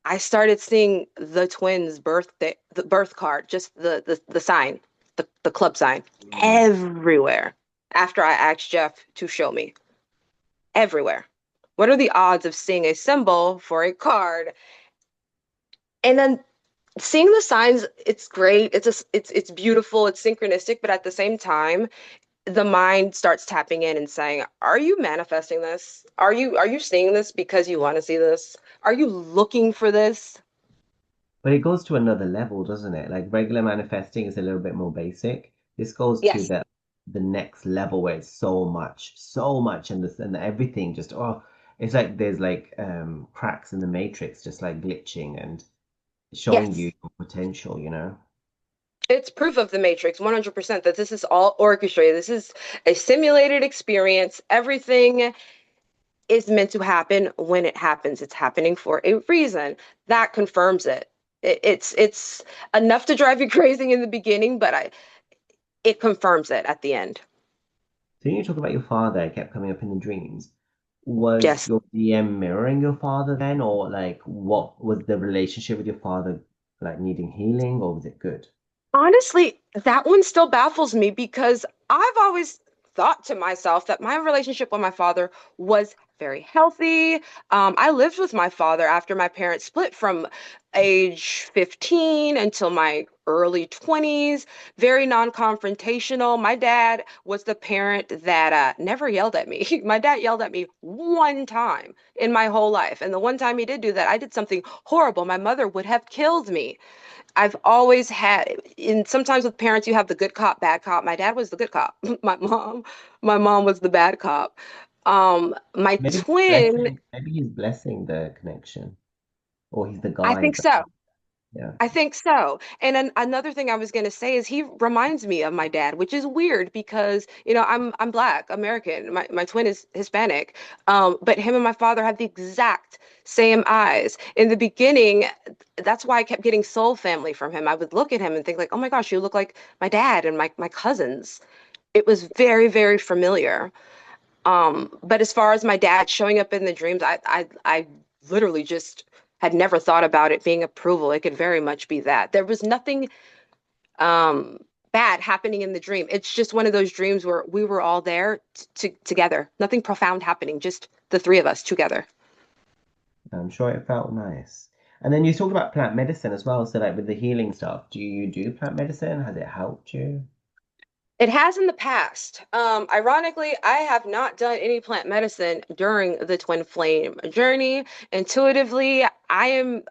I started seeing the twins' birthday, the birth card, just the sign, the club sign, Mm. everywhere. After I asked Jeff to show me, everywhere. What are the odds of seeing a symbol for a card? And then seeing the signs, it's great. It's beautiful. It's synchronistic, but at the same time, the mind starts tapping in and saying, "Are you manifesting this? Are you seeing this because you want to see this? Are you looking for this?" But it goes to another level, doesn't it? Like regular manifesting is a little bit more basic. This goes to Yes. the next level where it's so much, and this and everything just it's like there's like cracks in the matrix, just like glitching and showing you Yes. your potential, you know? It's proof of the Matrix, 100%, that this is all orchestrated. This is a simulated experience. Everything. is meant to happen when it happens. It's happening for a reason. That confirms it. It's enough to drive you crazy in the beginning, but it confirms it at the end. So when you talk about your father, it kept coming up in the dreams. Was Yes. your DM mirroring your father then, or like what was the relationship with your father like needing healing, or was it good? Honestly, that one still baffles me because I've always thought to myself that my relationship with my father was very healthy. I lived with my father after my parents split from age 15 until my early 20s, very non-confrontational. My dad was the parent that never yelled at me. My dad yelled at me one time in my whole life. And the one time he did do that, I did something horrible. My mother would have killed me. I've always had, and sometimes with parents, you have the good cop, bad cop. My dad was the good cop. My mom was the bad cop. My twin, Maybe he's blessing the connection, or he's the I guide. think so. Yeah. I think so. And another thing I was going to say is he reminds me of my dad, which is weird because, I'm Black American. My twin is Hispanic. But him and my father have the exact same eyes. In the beginning, that's why I kept getting soul family from him. I would look at him and think like, "Oh my gosh, you look like my dad and my cousins." It was very, very familiar. But as far as my dad showing up in the dreams, I literally just had never thought about it being approval. It could very much be that. There was nothing um bad happening in the dream. It's just one of those dreams where we were all there together. Nothing profound happening, just the three of us together. I'm sure it felt nice. And then you talked about plant medicine as well. So like with the healing stuff, do you do plant medicine? Has it helped you? It has in the past. Ironically, I have not done any plant medicine during the twin flame journey. Intuitively, I'm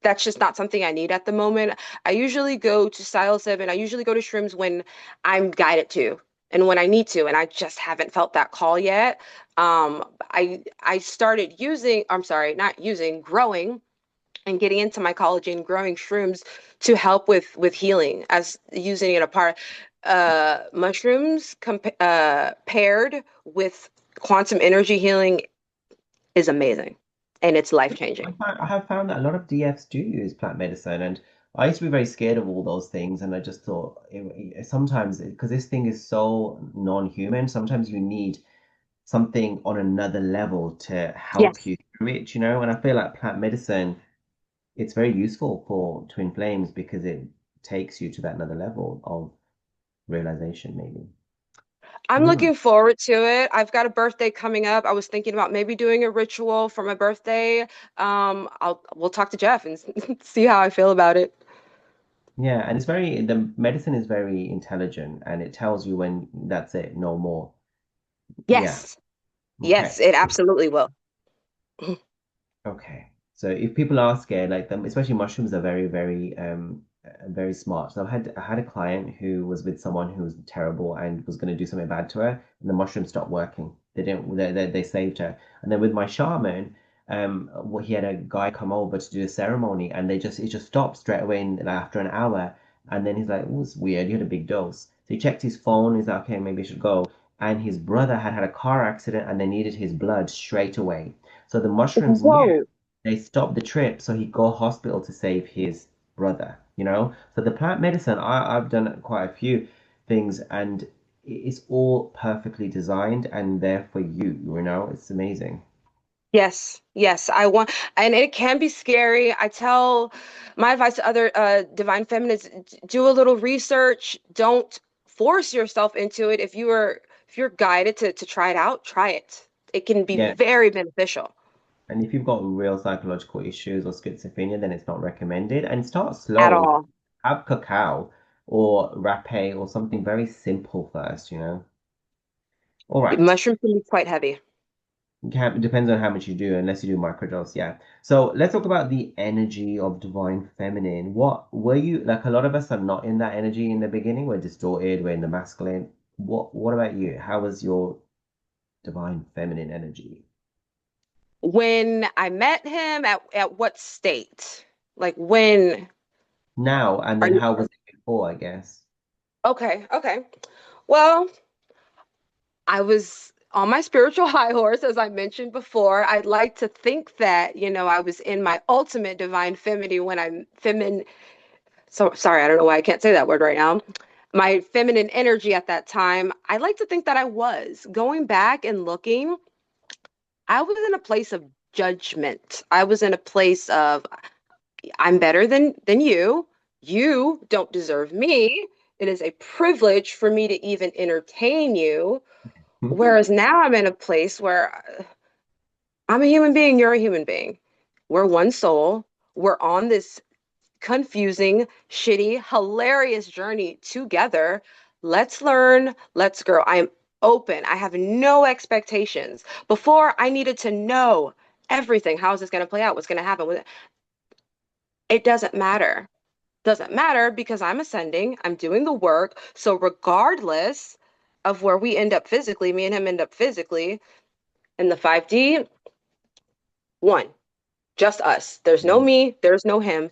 that's just not something I need at the moment. I usually go to psilocybin. I usually go to shrooms when I'm guided to and when I need to, and I just haven't felt that call yet. I started using, I'm sorry, not using, growing and getting into mycology and growing shrooms to help with healing as using it apart. Mushrooms paired with quantum energy healing is amazing and it's life changing. I have found that a lot of DFs do use plant medicine, and I used to be very scared of all those things. And I just thought sometimes, because this thing is so non-human, sometimes you need something on another level to help Yes. you through it, you know? And I feel like plant medicine, it's very useful for twin flames because it takes you to that another level of realization, maybe. I'm Hmm. looking forward to it. I've got a birthday coming up. I was thinking about maybe doing a ritual for my birthday. We'll talk to Jeff and see how I feel about it. Yeah, and the medicine is very intelligent and it tells you when that's it, no more. Yeah. Yes. Okay. Yes, it absolutely will. Okay. So if people are scared, like them, especially mushrooms are very smart. So I had a client who was with someone who was terrible and was going to do something bad to her, and the mushroom stopped working. They didn't. They saved her. And then with my shaman, he had a guy come over to do a ceremony, and it just stopped straight away in, like, after an hour. And then he's like, "Oh, it's weird. You had a big dose." So he checked his phone. He's like, "Okay, maybe I should go." And his brother had a car accident, and they needed his blood straight away. So the mushrooms knew. Whoa. They stopped the trip so he'd go hospital to save his brother, you know? So the plant medicine, I've done quite a few things and it's all perfectly designed and there for you, you know? It's amazing. Yes, yes, I want, and it can be scary. I tell my advice to other divine feminists, do a little research. Don't force yourself into it. If you're guided to try it out, try it. It can be Yeah. very beneficial And if you've got real psychological issues or schizophrenia, then it's not recommended. And start at slow. all. Have cacao or rapé or something very simple first, you know? All right. Mushrooms can be quite heavy. It depends on how much you do, unless you do microdose, yeah. So let's talk about the energy of divine feminine. What were you like? A lot of us are not in that energy in the beginning. We're distorted. We're in the masculine. What about you? How was your divine feminine energy When I met him, at what state? Like when now? And are then you how was it before? I guess. okay, okay. Well, I was. on my spiritual high horse, as I mentioned before. I'd like to think that, I was in my ultimate divine femininity when I'm feminine. So sorry, I don't know why I can't say that word right now. My feminine energy at that time, I like to think that I was. Going back and looking, I was in a place of judgment. I was in a place of I'm better than you. You don't deserve me. It is a privilege for me to even entertain you. Whereas now I'm in a place where I'm a human being, you're a human being. We're one soul. We're on this confusing, shitty, hilarious journey together. Let's learn, let's grow. I am open. I have no expectations. Before, I needed to know everything. How is this going to play out? What's going to happen with it? It doesn't matter. Doesn't matter because I'm ascending, I'm doing the work. So, regardless of where we end up physically, me and him end up physically in the 5D, one, just us. There's no me, there's no him.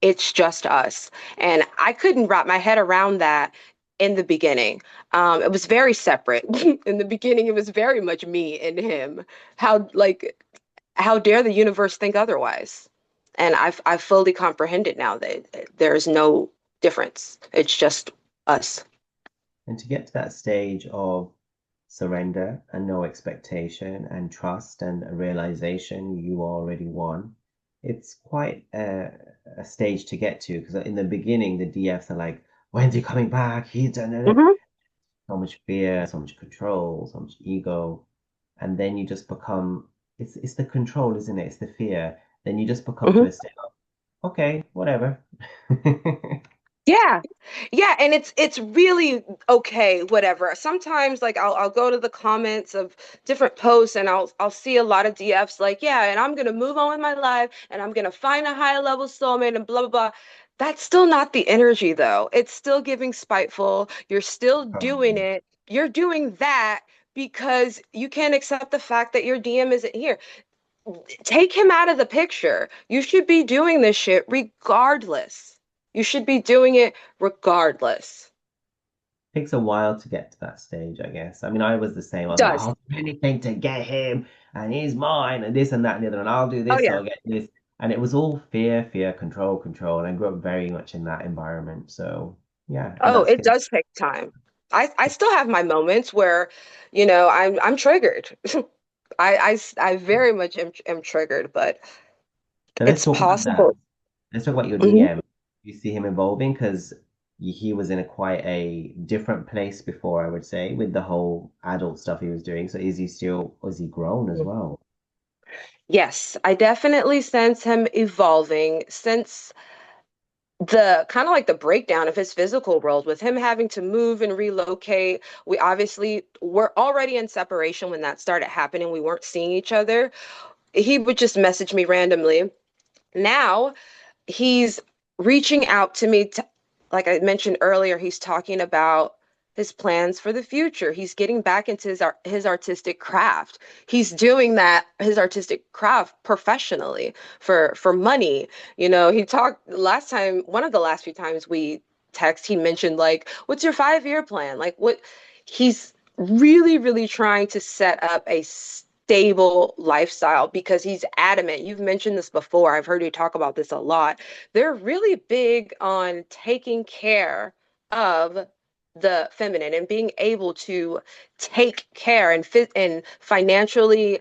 It's just us. And I couldn't wrap my head around that in the beginning. It was very separate. In the beginning, it was very much me and him. How dare the universe think otherwise? And I've fully comprehended now that there's no difference. It's just us. And to get to that stage of surrender and no expectation and trust and a realization you already won, it's quite a stage to get to because in the beginning, the DFs are like, when's he coming back? He's done it. Hmm. So much fear, so much control, so much ego. And then you just become, it's the control, isn't it? It's the fear. Then you just become to Hmm. a state of, okay, whatever. Yeah. Yeah, and it's really okay, whatever. Sometimes like I'll go to the comments of different posts and I'll see a lot of DFs like, yeah, and I'm gonna move on with my life and I'm gonna find a higher level soulmate and blah blah blah. That's still not the energy though. It's still giving spiteful. You're still doing Um, it. You're doing that because you can't accept the fact that your DM isn't here. Take him out of the picture. You should be doing this shit regardless. You should be doing it regardless. Takes a while to get to that stage, I guess. I mean, I was the same. I It was like, does. I'll do anything to get him, and he's mine, and this and that and the other, and I'll do Oh this, so yeah. I'll get this. And it was all fear, fear, control, control. And I grew up very much in that environment. So yeah, and Oh, that's it scary. does take time. I still have my moments where, I'm triggered. I very much am triggered, but So let's it's talk about that. possible. Let's talk about your Mhm. DM. You see him evolving because he was in a quite a different place before, I would say, with the whole adult stuff he was doing. So is he still, is he grown as well? Yes, I definitely sense him evolving since the kind of like the breakdown of his physical world with him having to move and relocate. We obviously were already in separation when that started happening. We weren't seeing each other. He would just message me randomly. Now he's reaching out to me to, like I mentioned earlier, he's talking about his plans for the future. He's getting back into his artistic craft. He's doing that his artistic craft professionally for money. He talked last time, one of the last few times we text, he mentioned like, "What's your 5-year plan?" Like what he's really really trying to set up a stable lifestyle because he's adamant. You've mentioned this before. I've heard you talk about this a lot. They're really big on taking care of the feminine and being able to take care and fit and financially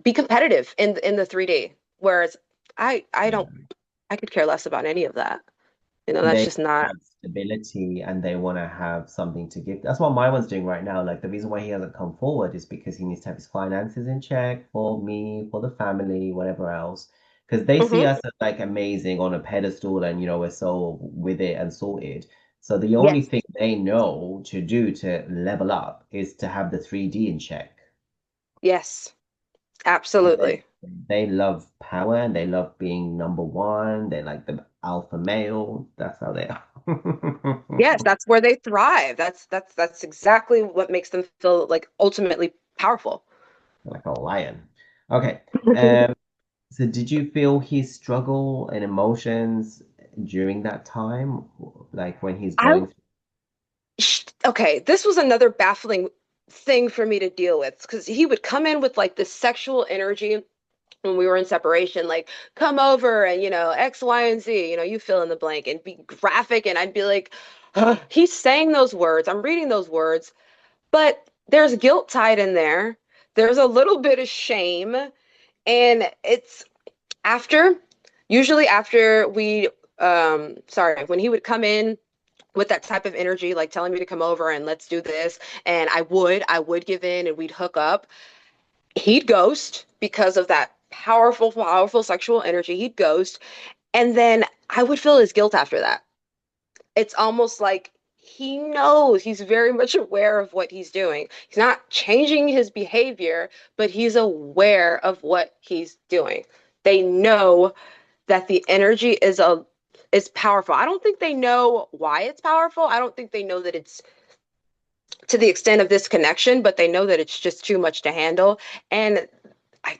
be competitive in the 3D. Whereas I don't I could care less about any of that. That's They just not. have stability and they want to have something to give. That's what my one's doing right now. Like the reason why he hasn't come forward is because he needs to have his finances in check for me, for the family, whatever else. Because they see Hmm. us as like amazing on a pedestal and we're so with it and sorted. So the only Yes. thing they know to do to level up is to have the 3D in check. Yes. And then Absolutely. they love power and they love being number one. They like the alpha male. That's how they are. Yes, that's where they thrive. That's exactly what makes them feel like ultimately powerful. Like a lion. Okay. So did you feel his struggle and emotions during that time? Like when he's I going through? okay, this was another baffling. thing for me to deal with because he would come in with like this sexual energy when we were in separation, like come over and X, Y, and Z, you fill in the blank and be graphic. And I'd be like, "Ugh." He's saying those words, I'm reading those words, but there's guilt tied in there. There's a little bit of shame. And it's after, usually after sorry, when he would come in with that type of energy, like telling me to come over and let's do this. And I would give in and we'd hook up. He'd ghost because of that powerful, powerful sexual energy. He'd ghost. And then I would feel his guilt after that. It's almost like he knows, he's very much aware of what he's doing. He's not changing his behavior, but he's aware of what he's doing. They know that the energy is powerful. I don't think they know why it's powerful. I don't think they know that it's to the extent of this connection, but they know that it's just too much to handle. And I,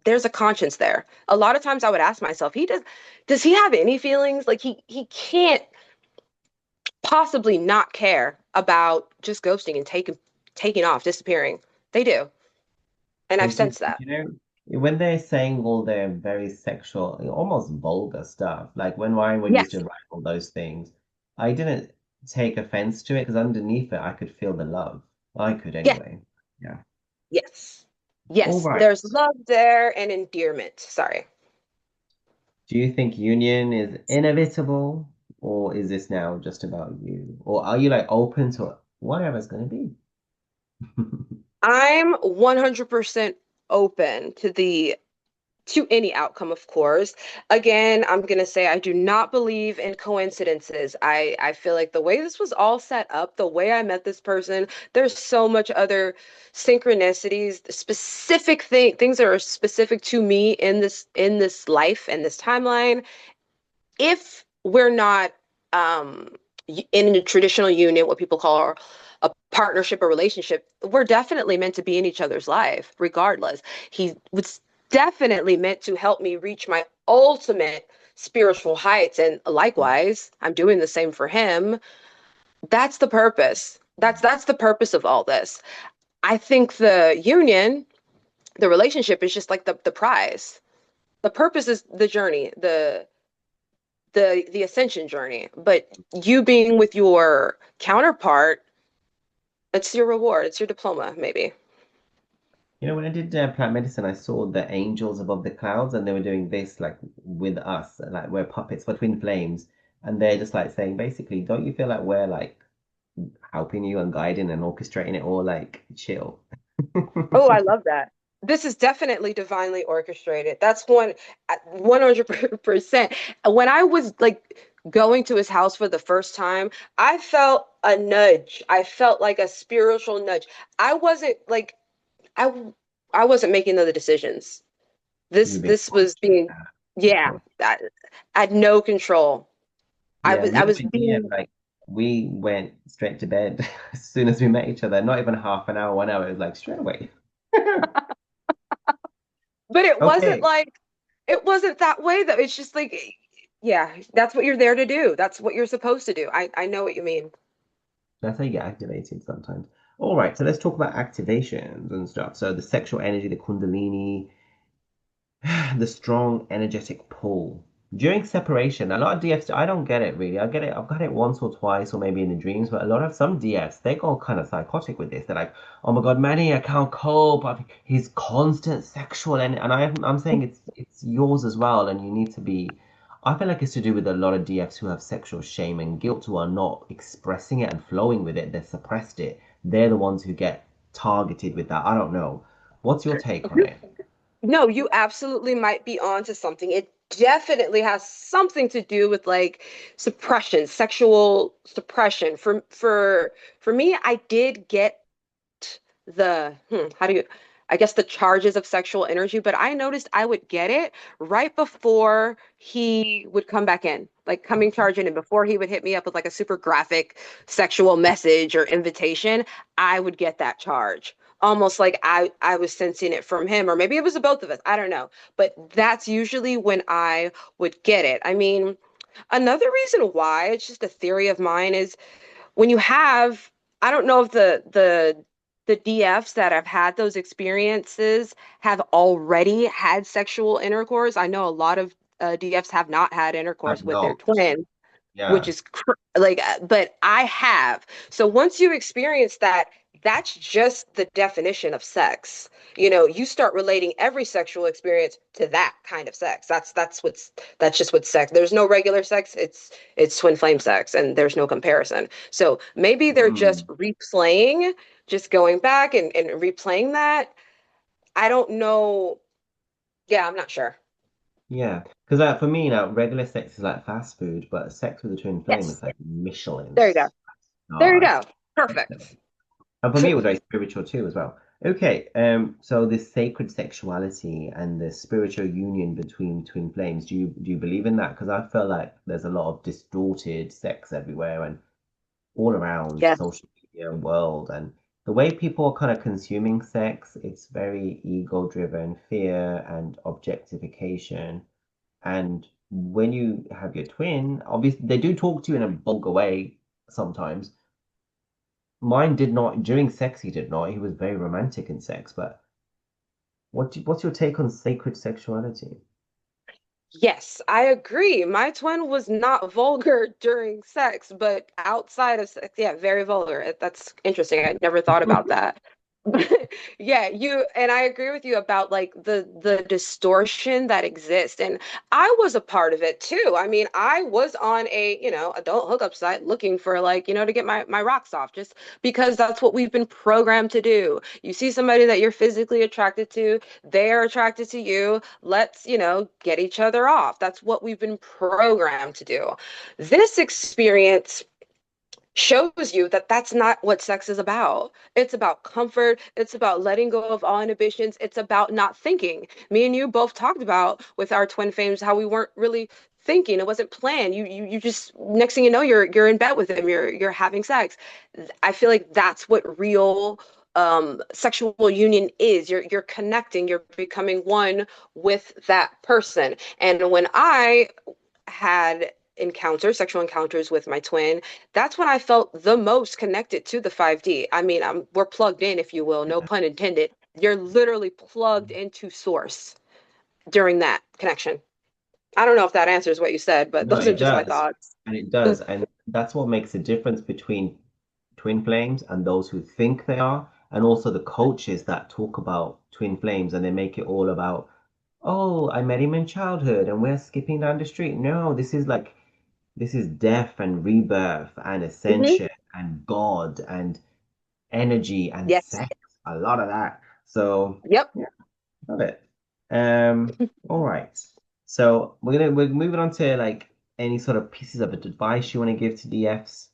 there's a conscience there. A lot of times I would ask myself, does he have any feelings? Like he can't possibly not care about just ghosting and taking off, disappearing. They do. And I've They do, sensed that. when they're saying all their very sexual, almost vulgar stuff, like when Ryan would used to Yes. write all those things, I didn't take offense to it because underneath it, I could feel the love. I could Yes. anyway. Yeah. Yes. All Yes. right. There's love there and endearment. Sorry. Do you think union is inevitable, or is this now just about you? Or are you like open to whatever's going to be? I'm 100% open to any outcome, of course. Again, I'm going to say I do not believe in coincidences. I feel like the way this was all set up, the way I met this person, there's so much other synchronicities, specific things that are specific to me in this life and this timeline. If we're not um in a traditional union, what people call a partnership or relationship, we're definitely meant to be in each other's life regardless. He was definitely meant to help me reach my ultimate spiritual heights, and likewise I'm doing the same for him. That's the purpose. That's the purpose of all this. I think the union, the relationship, is just like the prize. The purpose is the journey, the ascension journey. But you being with your counterpart, it's your reward, it's your diploma, maybe. When I did plant medicine, I saw the angels above the clouds, and they were doing this like with us, like we're puppets for twin flames, and they're just like saying, basically, don't you feel like we're like helping you and guiding and orchestrating it all? Like, chill. Oh, I love that. This is definitely divinely orchestrated. That's 100%. When I was like going to his house for the first time, I felt a nudge. I felt like a spiritual nudge. I wasn't like I I wasn't making the decisions. This You've been this was watching being, that, of yeah, course. I had no control. I Yeah, was me I and was my DM, being like, we went straight to bed as soon as we met each other. Not even half an hour, 1 hour. It was like straight away. but Okay, it wasn't that way though. It's just like, yeah, that's what you're there to do. That's what you're supposed to do. I know what you mean. that's how you get activated sometimes. All right, so let's talk about activations and stuff. So the sexual energy, the Kundalini, the strong energetic pull. During separation, a lot of DFs, I don't get it really. I get it, I've got it once or twice, or maybe in the dreams, but a lot of some DFs, they go kind of psychotic with this. They're like, oh my God, Manny, I can't cope. He's constant sexual, and I'm saying it's yours as well, and you need to be. I feel like it's to do with a lot of DFs who have sexual shame and guilt, who are not expressing it and flowing with it. They've suppressed it. They're the ones who get targeted with that. I don't know. What's your take on it? No, you absolutely might be onto something. It definitely has something to do with like suppression, sexual suppression. For me, I did get how do you, I guess the charges of sexual energy, but I noticed I would get it right before he would come back in, like coming charging in before he would hit me up with like a super graphic sexual message or invitation. I would get that charge. Almost like I was sensing it from him, or maybe it was the both of us. I don't know. But that's usually when I would get it. I mean, another reason why, it's just a theory of mine, is when you have, I don't know if the the DFs that have had those experiences have already had sexual intercourse. I know a lot of DFs have not had I've intercourse with their not. twin, which Yeah. is but I have. So once you experience that, that's just the definition of sex. You start relating every sexual experience to that kind of sex. That's just what sex. There's no regular sex. It's twin flame sex, and there's no comparison. So maybe they're just Mm. replaying, just going back and replaying that. I don't know. Yeah, I'm not sure. Yeah. Because for me now, regular sex is like fast food, but sex with a twin flame Yes. is like Michelin There you go. There you stars. go. Perfect. And for me, it was very spiritual too, as well. Okay, so this sacred sexuality and the spiritual union between twin flames, do you believe in that? Because I feel like there's a lot of distorted sex everywhere and all around Yes. social media and world, and the way people are kind of consuming sex, it's very ego driven, fear and objectification. And when you have your twin, obviously they do talk to you in a vulgar way sometimes. Mine did not, during sex, he did not. He was very romantic in sex, but what's your take on sacred sexuality? Yes, I agree. My twin was not vulgar during sex, but outside of sex, yeah, very vulgar. That's interesting. I never thought about that. Yeah, and I agree with you about like the distortion that exists. And I was a part of it too. I mean, I was on a, adult hookup site looking for like, to get my rocks off just because that's what we've been programmed to do. You see somebody that you're physically attracted to, they're attracted to you. Let's, get each other off. That's what we've been programmed to do. This experience shows you that that's not what sex is about. It's about comfort. It's about letting go of all inhibitions. It's about not thinking. Me and you both talked about with our twin flames how we weren't really thinking. It wasn't planned. You just next thing you know, you're in bed with him. You're having sex. I feel like that's what real sexual union is. You're connecting. You're becoming one with that person. And when I had sexual encounters with my twin, that's when I felt the most connected to the 5D. I mean, we're plugged in, if you will, no Yeah. pun intended. You're literally plugged into source during that connection. I don't know if that answers what you said, but No, those are it just my does. thoughts. And it does. And that's what makes the difference between twin flames and those who think they are, and also the coaches that talk about twin flames and they make it all about, oh, I met him in childhood and we're skipping down the street. No, this is death and rebirth and Hmm. ascension and God and energy and Yes. sex, a lot of that. So Yep. yeah, love it. All right. So we're moving on to like any sort of pieces of advice you want to give to DFs,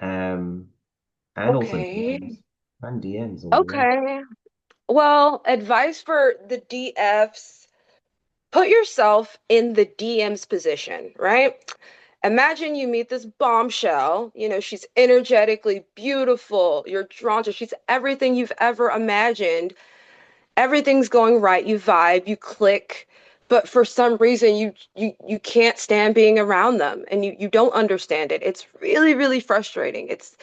um, and also Okay. DMs all the way. Okay. Well, advice for the DFs, put yourself in the DM's position, right? Imagine you meet this bombshell. She's energetically beautiful. You're drawn to her. She's everything you've ever imagined. Everything's going right. You vibe, you click, but for some reason you can't stand being around them and you don't understand it. It's really, really frustrating. It's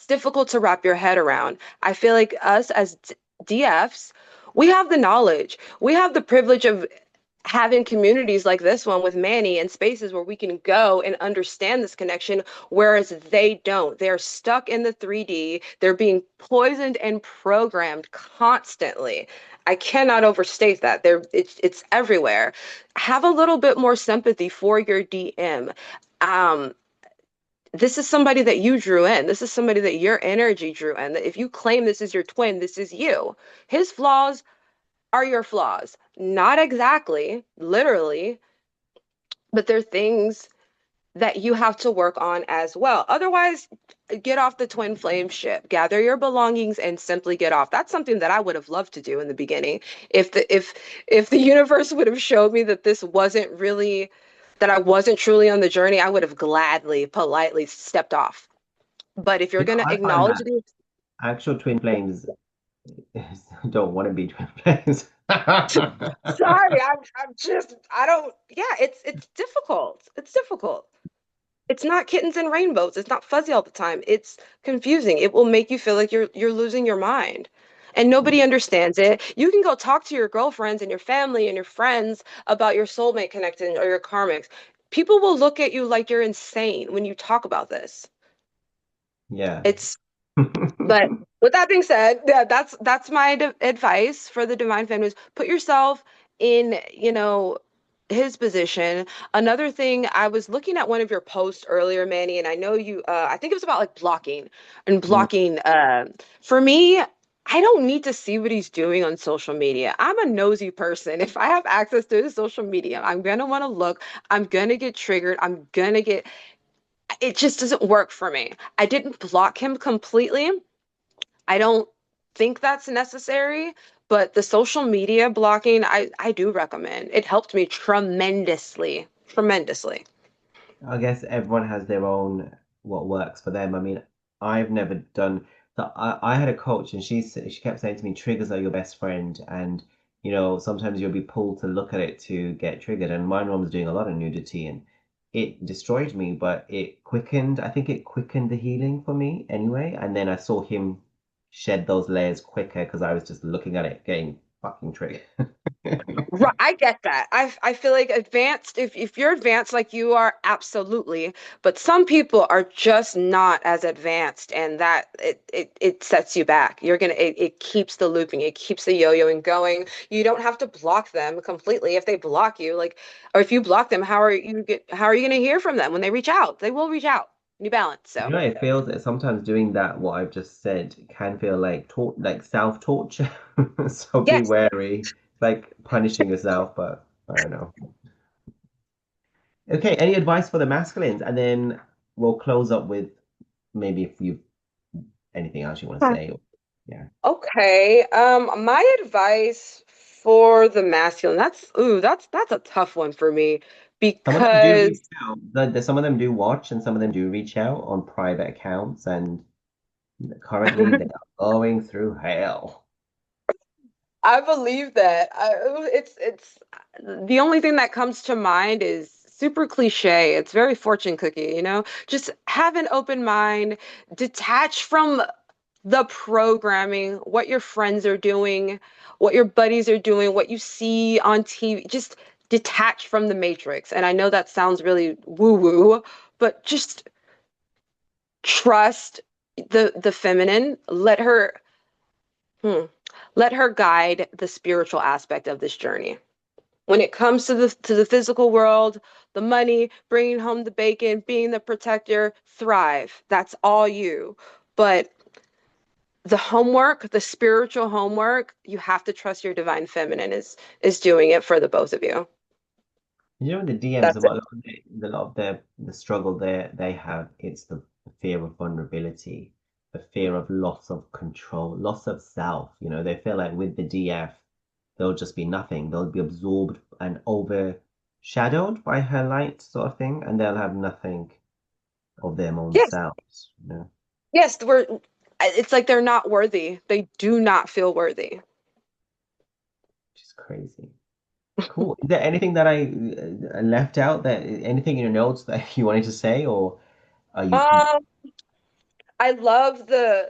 difficult to wrap your head around. I feel like us as DFs, we have the knowledge. We have the privilege of having communities like this one with Manny and spaces where we can go and understand this connection, whereas they don't. They're stuck in the 3D. They're being poisoned and programmed constantly. I cannot overstate that. It's everywhere. Have a little bit more sympathy for your DM. Um, this is somebody that you drew in. This is somebody that your energy drew in. That if you claim this is your twin, this is you. His flaws are your flaws. Not exactly, literally, but they're things that you have to work on as well. Otherwise, get off the twin flame ship, gather your belongings and simply get off. That's something that I would have loved to do in the beginning. If the universe would have showed me that this wasn't really that I wasn't truly on the journey, I would have gladly, politely stepped off. But if you're You know, going to I find acknowledge that the actual twin flames don't want to be twin flames. sorry, I don't, yeah, it's difficult. It's difficult. It's not kittens and rainbows. It's not fuzzy all the time. It's confusing. It will make you feel like you're losing your mind. And nobody understands it. You can go talk to your girlfriends and your family and your friends about your soulmate connection or your karmics. People will look at you like you're insane when you talk about this. Yeah. It's But with that being said, yeah, that's my advice for the divine feminine is put yourself in, his position. Another thing, I was looking at one of your posts earlier, Manny, and I know you, I think it was about like blocking and Mm. blocking. For me, I don't need to see what he's doing on social media. I'm a nosy person. If I have access to his social media, I'm gonna want to look. I'm gonna get triggered. It just doesn't work for me. I didn't block him completely. I don't think that's necessary, but the social media blocking, I do recommend. It helped me tremendously, tremendously. I guess everyone has their own what works for them. I mean, I've never done so. I had a coach, and she kept saying to me, "Triggers are your best friend," and sometimes you'll be pulled to look at it to get triggered. And my mom was doing a lot of nudity, and it destroyed me, but it quickened. I think it quickened the healing for me anyway. And then I saw him shed those layers quicker because I was just looking at it, getting fucking triggered. Right, I get that. I feel like advanced, if you're advanced like you are, absolutely. But some people are just not as advanced, and that it sets you back. It keeps the looping, it keeps the yo-yoing going. You don't have to block them completely. If they block you, like, or if you block them, how are you gonna hear from them when they reach out? They will reach out. New balance. You So know, it feels that sometimes doing that, what I've just said, can feel like like self-torture. So be yes. wary. It's like punishing yourself, but I don't know. Okay, any advice for the masculines? And then we'll close up with maybe if you anything else you want to say. Yeah. Okay. My advice for the masculine, that's a tough one for me Some of them do reach because out. Some of them do watch and some of them do reach out on private accounts, and currently they are going through hell. I believe that. It's the only thing that comes to mind is super cliche. It's very fortune cookie. Just have an open mind, detach from the programming, what your friends are doing, what your buddies are doing, what you see on TV. Just detach from the matrix. And I know that sounds really woo-woo, but just trust the feminine. Hmm, let her guide the spiritual aspect of this journey. When it comes to the physical world, the money, bringing home the bacon, being the protector, thrive. That's all you. But the homework, the spiritual homework, you have to trust your divine feminine is doing it for the both of you. In the DMs, a That's it. lot of the struggle they have, it's the fear of vulnerability, the fear of loss of control, loss of self. They feel like with the DF, they'll just be nothing. They'll be absorbed and overshadowed by her light, sort of thing, and they'll have nothing of their own Yes, selves. yes, it's like they're not worthy. They do not feel worthy. Which is crazy. Cool. Is there anything that I left out, that anything in your notes that you wanted to say, or are you complete? Um, I love the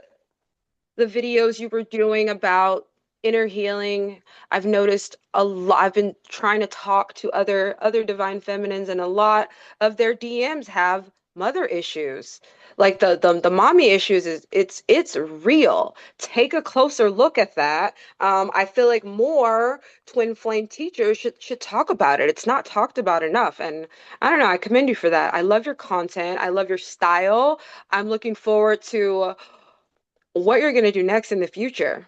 videos you were doing about inner healing. I've noticed a lot. I've been trying to talk to other divine feminines, and a lot of their DMs have mother issues. Like the mommy issues it's real. Take a closer look at that. I feel like more twin flame teachers should talk about it. It's not talked about enough. And I don't know, I commend you for that. I love your content. I love your style. I'm looking forward to what you're going to do next in the future.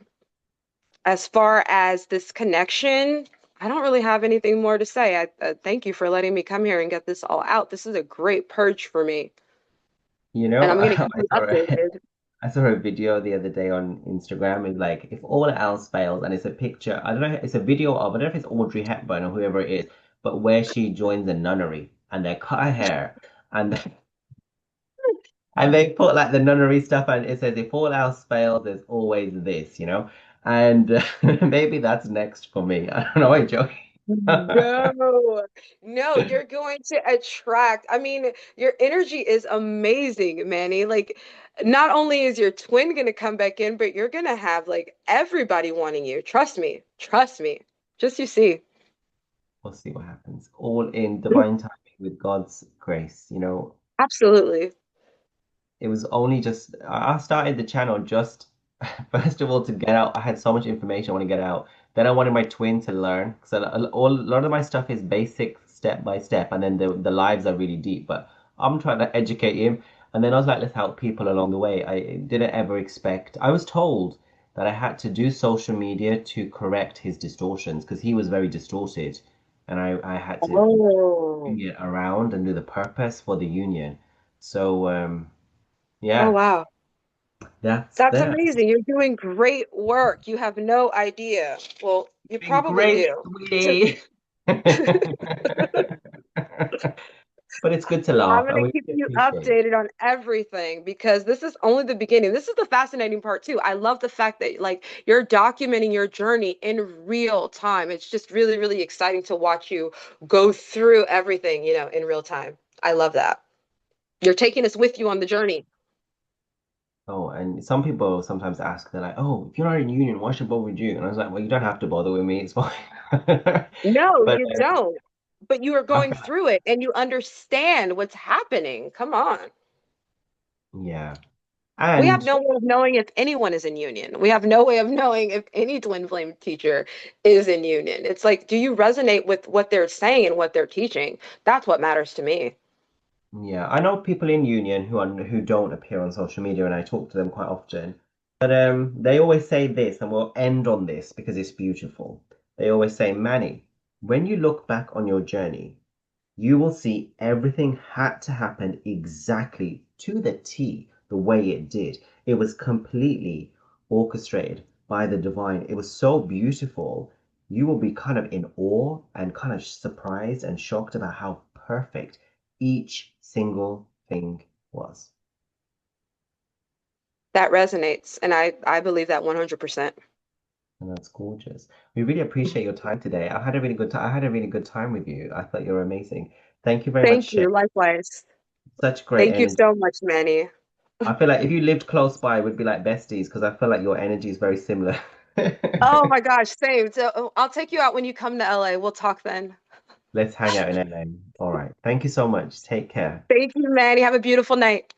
As far as this connection, I don't really have anything more to say. I thank you for letting me come here and get this all out. This is a great purge for me, and I'm going to I keep you saw a, updated. I saw a video the other day on Instagram. It's like if all else fails, and it's a picture. I don't know. It's a video of, I don't know if it's Audrey Hepburn or whoever it is, but where she joins a nunnery and they cut her hair and and they put like the nunnery stuff, and it says if all else fails, there's always this. And maybe that's next for me. I don't know. I joke. No, no, you're going to attract. I mean, your energy is amazing, Manny. Like, not only is your twin going to come back in, but you're going to have like everybody wanting you. Trust me. Trust me. Just you see. We'll see what happens. All in divine timing with God's grace. Absolutely. It was only just I started the channel just first of all to get out. I had so much information I want to get out. Then I wanted my twin to learn because a lot of my stuff is basic, step by step, and then the lives are really deep. But I'm trying to educate him, and then I was like, let's help people along the way. I didn't ever expect. I was told that I had to do social media to correct his distortions because he was very distorted, and I had to Oh. bring it around and do the purpose for the union. So Oh, yeah. wow. That's That's that. amazing. You're doing great work. You have no idea. Well, you Been probably great, do. sweetie. But it's good to Well, I'm laugh, going and to we keep really you appreciate it. updated on everything because this is only the beginning. This is the fascinating part too. I love the fact that like you're documenting your journey in real time. It's just really, really exciting to watch you go through everything, in real time. I love that. You're taking us with you on the journey. Oh, and some people sometimes ask, they're like, "Oh, if you're not in union, why should I bother with you?" And I was like, "Well, you don't have to bother with me. It's fine." No, But you don't. But you are I going feel like, through it and you understand what's happening. Come on. yeah, We have and no way of knowing if anyone is in union. We have no way of knowing if any twin flame teacher is in union. It's like, do you resonate with what they're saying and what they're teaching? That's what matters to me. yeah, I know people in union who don't appear on social media, and I talk to them quite often. But they always say this, and we'll end on this because it's beautiful. They always say, Manny, when you look back on your journey, you will see everything had to happen exactly to the T the way it did. It was completely orchestrated by the divine. It was so beautiful. You will be kind of in awe and kind of surprised and shocked about how perfect each single thing was. That resonates. And I believe that 100%. And that's gorgeous. We really appreciate your time today. I had a really good time. I had a really good time with you. I thought you were amazing. Thank you very much, Thank Shay. you. Likewise. Such great Thank you energy. so much, Manny. I feel like if you lived close by, we'd be like besties because I feel like your energy is very similar. Oh my gosh, same. So I'll take you out when you come to LA. We'll talk then. Let's hang out in LA. All right. Thank you so much. Take care. Thank you, Manny. Have a beautiful night.